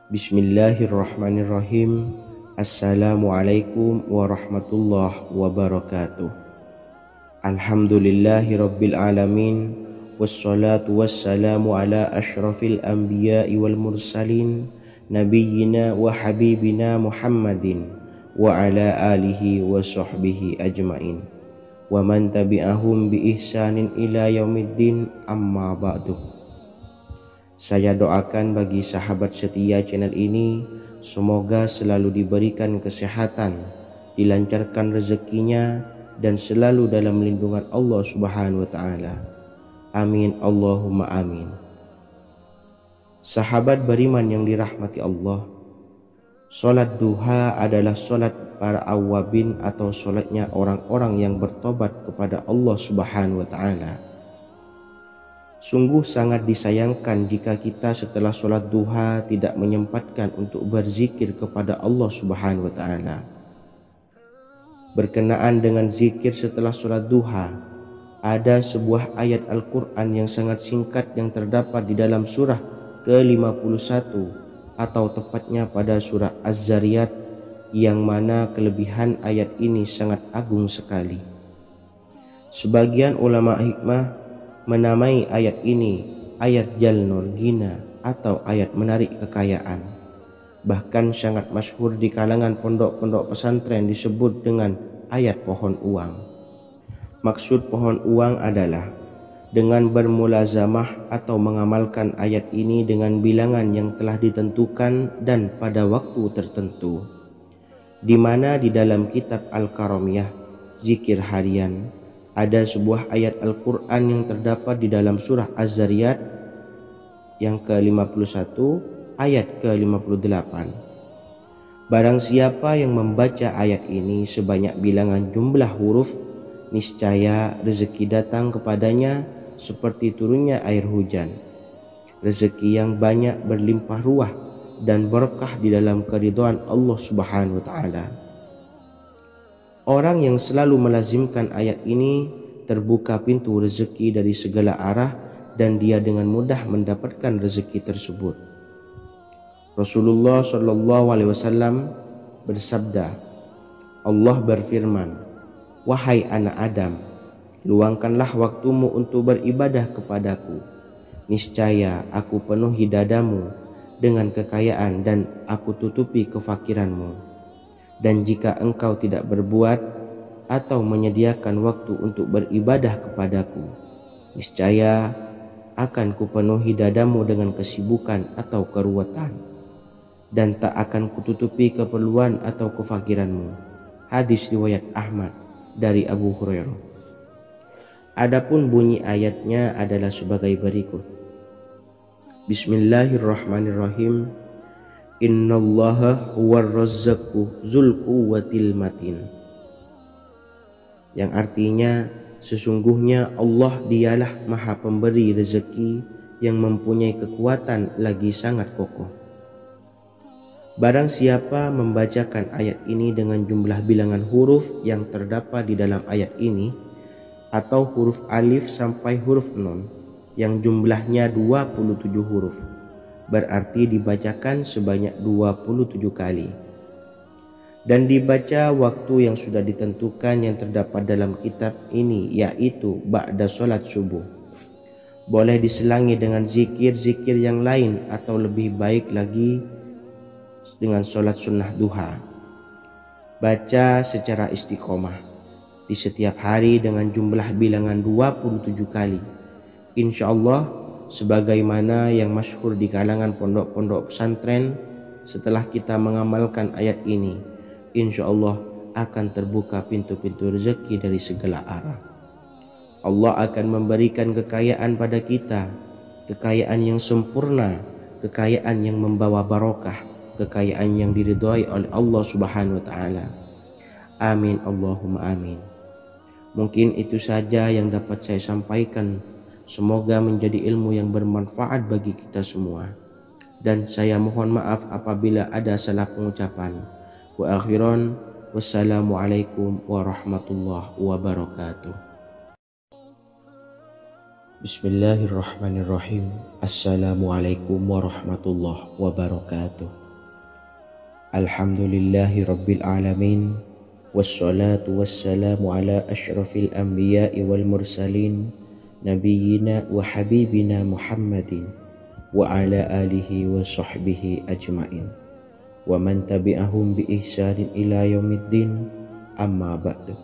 Speaker 1: Bismillahirrahmanirrahim. Assalamualaikum warahmatullahi wabarakatuh. Alhamdulillahi rabbil alamin, wassalatu wassalamu ala ashrafil anbiya'i wal mursalin, nabiyyina wa habibina Muhammadin wa ala alihi wa sahbihi ajmain, wa man tabi'ahum bi ihsanin ila yaumiddin, amma ba'du. Saya doakan bagi sahabat setia channel ini, semoga selalu diberikan kesehatan, dilancarkan rezekinya, dan selalu dalam lindungan Allah Subhanahu wa ta'ala. Amin Allahumma amin. Sahabat beriman yang dirahmati Allah, sholat duha adalah sholat para awabin atau sholatnya orang-orang yang bertobat kepada Allah Subhanahu wa ta'ala. Sungguh sangat disayangkan jika kita setelah sholat duha tidak menyempatkan untuk berzikir kepada Allah Subhanahu wa ta'ala. Berkenaan dengan zikir setelah sholat duha, ada sebuah ayat Al-Quran yang sangat singkat yang terdapat di dalam surah ke-51, atau tepatnya pada surah Az-Zariyat yang mana kelebihan ayat ini sangat agung sekali. Sebagian ulama hikmah menamai ayat ini ayat Jalnur Gina atau ayat menarik kekayaan. Bahkan sangat masyhur di kalangan pondok-pondok pesantren disebut dengan ayat pohon uang. Maksud pohon uang adalah dengan bermulazamah atau mengamalkan ayat ini dengan bilangan yang telah ditentukan dan pada waktu tertentu, di mana di dalam kitab Al-Karamiyah zikir harian ada sebuah ayat Al-Quran yang terdapat di dalam surah Az-Zariyat yang ke-51 ayat ke-58. Barang siapa yang membaca ayat ini sebanyak bilangan jumlah huruf, niscaya rezeki datang kepadanya seperti turunnya air hujan, rezeki yang banyak berlimpah ruah dan berkah di dalam keridhaan Allah Subhanahu wa taala. Orang yang selalu melazimkan ayat ini terbuka pintu rezeki dari segala arah dan dia dengan mudah mendapatkan rezeki tersebut. Rasulullah SAW bersabda, Allah berfirman, "Wahai anak Adam, luangkanlah waktumu untuk beribadah kepadaku. Niscaya aku penuhi dadamu dengan kekayaan dan aku tutupi kefakiranmu. Dan jika engkau tidak berbuat atau menyediakan waktu untuk beribadah kepadaku, niscaya akan kupenuhi dadamu dengan kesibukan atau keruwetan, dan tak akan kututupi keperluan atau kefakiranmu." Hadis riwayat Ahmad dari Abu Hurairah. Adapun bunyi ayatnya adalah sebagai berikut. Bismillahirrahmanirrahim. Innallaha huwar razzaqu dzul quwwatil matin. Yang artinya, sesungguhnya Allah dialah maha pemberi rezeki yang mempunyai kekuatan lagi sangat kokoh. Barang siapa membacakan ayat ini dengan jumlah bilangan huruf yang terdapat di dalam ayat ini, atau huruf alif sampai huruf nun yang jumlahnya 27 huruf, berarti dibacakan sebanyak 27 kali, dan dibaca waktu yang sudah ditentukan yang terdapat dalam kitab ini, yaitu ba'da sholat subuh. Boleh diselangi dengan zikir-zikir yang lain atau lebih baik lagi dengan sholat sunnah duha. Baca secara istiqomah di setiap hari dengan jumlah bilangan 27 kali. Insya Allah, sebagaimana yang masyhur di kalangan pondok-pondok pesantren, setelah kita mengamalkan ayat ini, insya Allah akan terbuka pintu-pintu rezeki dari segala arah. Allah akan memberikan kekayaan pada kita, kekayaan yang sempurna, kekayaan yang membawa barokah, kekayaan yang diridhai oleh Allah Subhanahu wa taala. Amin Allahumma amin. Mungkin itu saja yang dapat saya sampaikan. Semoga menjadi ilmu yang bermanfaat bagi kita semua. Dan saya mohon maaf apabila ada salah pengucapan. Wa akhiran, wassalamualaikum warahmatullahi wabarakatuh. Bismillahirrahmanirrahim. Assalamualaikum warahmatullahi wabarakatuh. Alhamdulillahi rabbil alamin. Wassalatu wassalamu ala ashrafil anbiya'i wal mursalin, nabiyyina wa habibina Muhammadin wa ala alihi wa sahbihi ajma'in wa man tabi'ahum bi ihsanin ila yaumiddin, amma ba'du.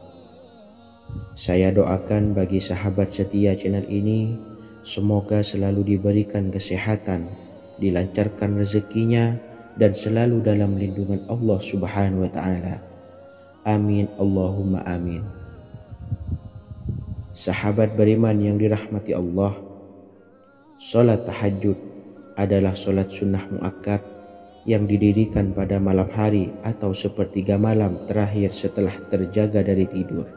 Speaker 1: Saya doakan bagi sahabat setia channel ini, semoga selalu diberikan kesehatan, dilancarkan rezekinya, dan selalu dalam lindungan Allah Subhanahu wa ta'ala. Amin Allahumma amin. Sahabat beriman yang dirahmati Allah, salat tahajud adalah salat sunnah muakkad yang didirikan pada malam hari atau sepertiga malam terakhir setelah terjaga dari tidur.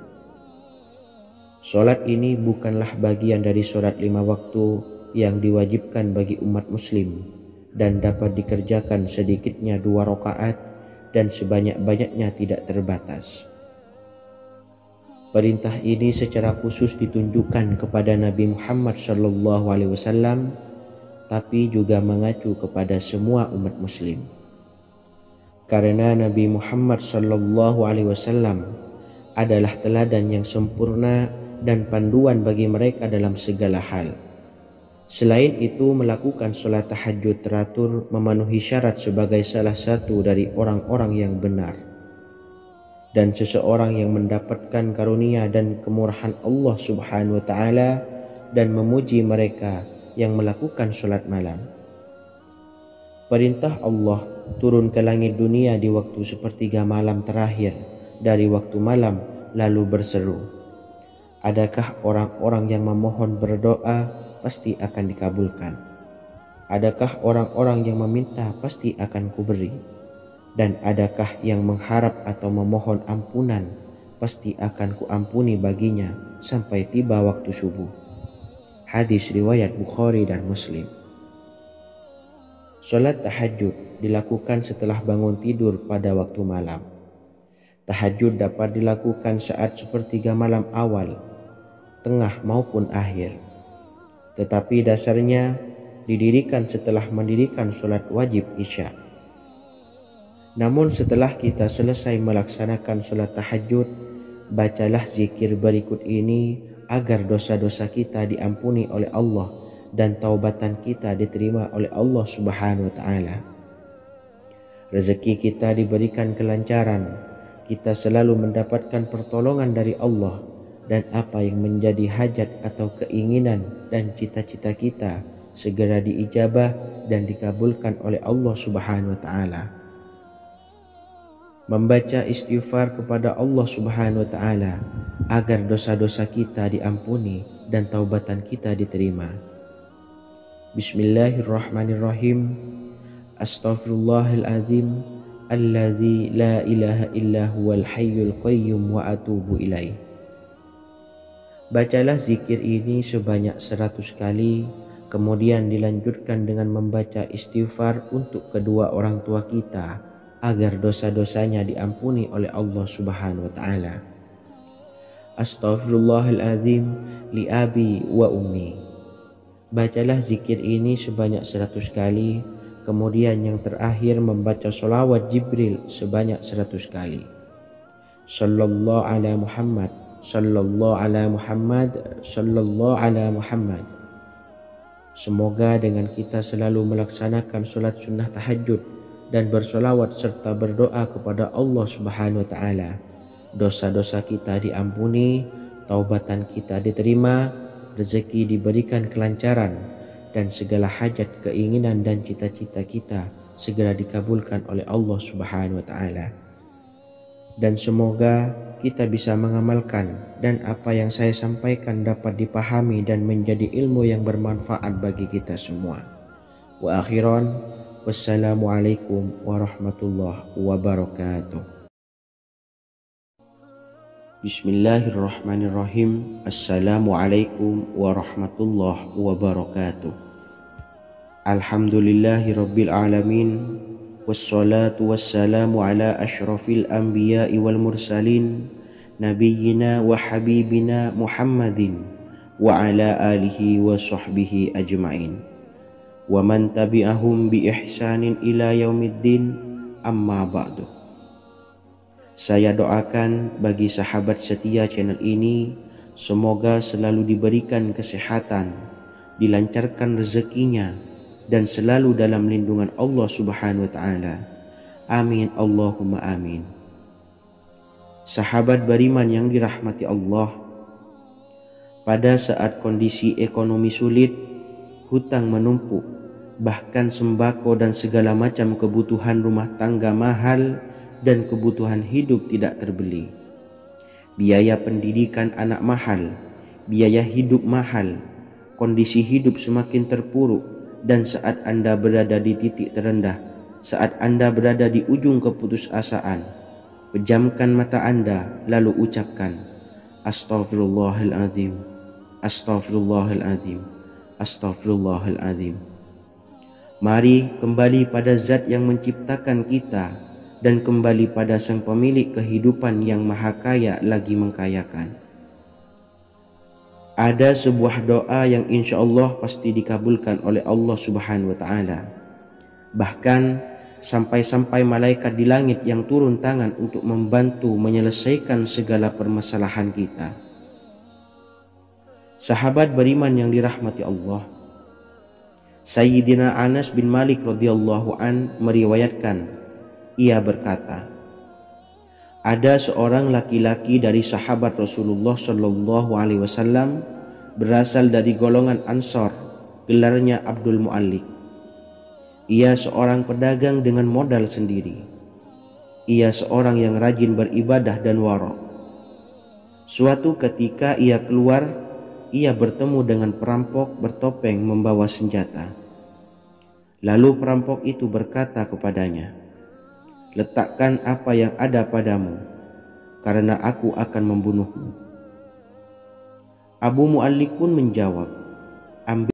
Speaker 1: Salat ini bukanlah bagian dari salat 5 waktu yang diwajibkan bagi umat muslim dan dapat dikerjakan sedikitnya 2 rakaat dan sebanyak-banyaknya tidak terbatas. Perintah ini secara khusus ditunjukkan kepada Nabi Muhammad SAW, tapi juga mengacu kepada semua umat muslim. Karena Nabi Muhammad sallallahu alaihi wasallam adalah teladan yang sempurna dan panduan bagi mereka dalam segala hal. Selain itu, melakukan sholat tahajud teratur memenuhi syarat sebagai salah satu dari orang-orang yang benar. Dan seseorang yang mendapatkan karunia dan kemurahan Allah Subhanahu wa Ta'ala dan memuji mereka yang melakukan sholat malam. Perintah Allah turun ke langit dunia di waktu sepertiga malam terakhir dari waktu malam, lalu berseru, adakah orang-orang yang memohon berdoa pasti akan dikabulkan? Adakah orang-orang yang meminta pasti akan kuberi? Dan adakah yang mengharap atau memohon ampunan pasti akan kuampuni baginya sampai tiba waktu subuh. Hadis riwayat Bukhari dan Muslim. Salat tahajud dilakukan setelah bangun tidur pada waktu malam. Tahajud dapat dilakukan saat sepertiga malam awal, tengah maupun akhir. Tetapi dasarnya didirikan setelah mendirikan sholat wajib Isya. Namun setelah kita selesai melaksanakan sholat tahajud, bacalah zikir berikut ini agar dosa-dosa kita diampuni oleh Allah dan taubatan kita diterima oleh Allah Subhanahu wa Ta'ala. Rezeki kita diberikan kelancaran, kita selalu mendapatkan pertolongan dari Allah, dan apa yang menjadi hajat atau keinginan dan cita-cita kita segera diijabah dan dikabulkan oleh Allah Subhanahu wa Ta'ala. Membaca istighfar kepada Allah Subhanahu wa Ta'ala agar dosa-dosa kita diampuni dan taubatan kita diterima. Bismillahirrahmanirrahim. Astaghfirullahaladzim allazi la ilaha illa huwal hayyul qayyum wa atubu ilaih. Bacalah zikir ini sebanyak 100 kali, kemudian dilanjutkan dengan membaca istighfar untuk kedua orang tua kita agar dosa-dosanya diampuni oleh Allah Subhanahu wa Ta'ala. Astaghfirullahaladzim li abi wa ummi. Bacalah zikir ini sebanyak 100 kali, kemudian yang terakhir membaca sholawat Jibril sebanyak 100 kali. Sallallahu ala Muhammad, sallallahu ala Muhammad, sallallahu ala Muhammad. Semoga dengan kita selalu melaksanakan sholat sunnah tahajud dan bersolawat serta berdoa kepada Allah Subhanahu wa Ta'ala, dosa-dosa kita diampuni, taubatan kita diterima, rezeki diberikan kelancaran, dan segala hajat, keinginan dan cita-cita kita segera dikabulkan oleh Allah Subhanahu wa Ta'ala. Dan semoga kita bisa mengamalkan dan apa yang saya sampaikan dapat dipahami dan menjadi ilmu yang bermanfaat bagi kita semua. Wa akhiran, wassalamualaikum warahmatullahi wabarakatuh. Bismillahirrahmanirrahim. Assalamualaikum warahmatullahi wabarakatuh. Alhamdulillahi rabbil alamin. Wassalatu wassalamu ala ashrafil anbiya'i wal mursalin, nabiyyina wa habibina Muhammadin wa ala alihi wa sahbihi ajma'in wa man tabi'ahum bi ihsanin ila yaumiddin, amma ba'du. Saya doakan bagi sahabat setia channel ini, semoga selalu diberikan kesehatan, dilancarkan rezekinya, dan selalu dalam lindungan Allah Subhanahu wa Ta'ala. Amin Allahumma amin. Sahabat beriman yang dirahmati Allah, pada saat kondisi ekonomi sulit, hutang menumpuk, bahkan sembako dan segala macam kebutuhan rumah tangga mahal dan kebutuhan hidup tidak terbeli, biaya pendidikan anak mahal, biaya hidup mahal, kondisi hidup semakin terpuruk, dan saat Anda berada di titik terendah, saat Anda berada di ujung keputusasaan, pejamkan mata Anda lalu ucapkan Astaghfirullahaladzim, Astaghfirullahaladzim, Astaghfirullahaladzim. Mari kembali pada Zat yang menciptakan kita dan kembali pada Sang Pemilik kehidupan yang maha kaya lagi mengkayakan. Ada sebuah doa yang insya Allah pasti dikabulkan oleh Allah Subhanahu wa Ta'ala. Bahkan sampai-sampai malaikat di langit yang turun tangan untuk membantu menyelesaikan segala permasalahan kita. Sahabat beriman yang dirahmati Allah, Sayyidina Anas bin Malik radhiyallahu an meriwayatkan, ia berkata, ada seorang laki-laki dari sahabat Rasulullah Shallallahu Alaihi Wasallam berasal dari golongan Ansor, gelarnya Abdul Mu'allik. Ia seorang pedagang dengan modal sendiri. Ia seorang yang rajin beribadah dan wara'. Suatu ketika ia keluar, ia bertemu dengan perampok bertopeng membawa senjata. Lalu perampok itu berkata kepadanya, letakkan apa yang ada padamu, karena aku akan membunuhmu. Abu Mu'allik pun menjawab, ambil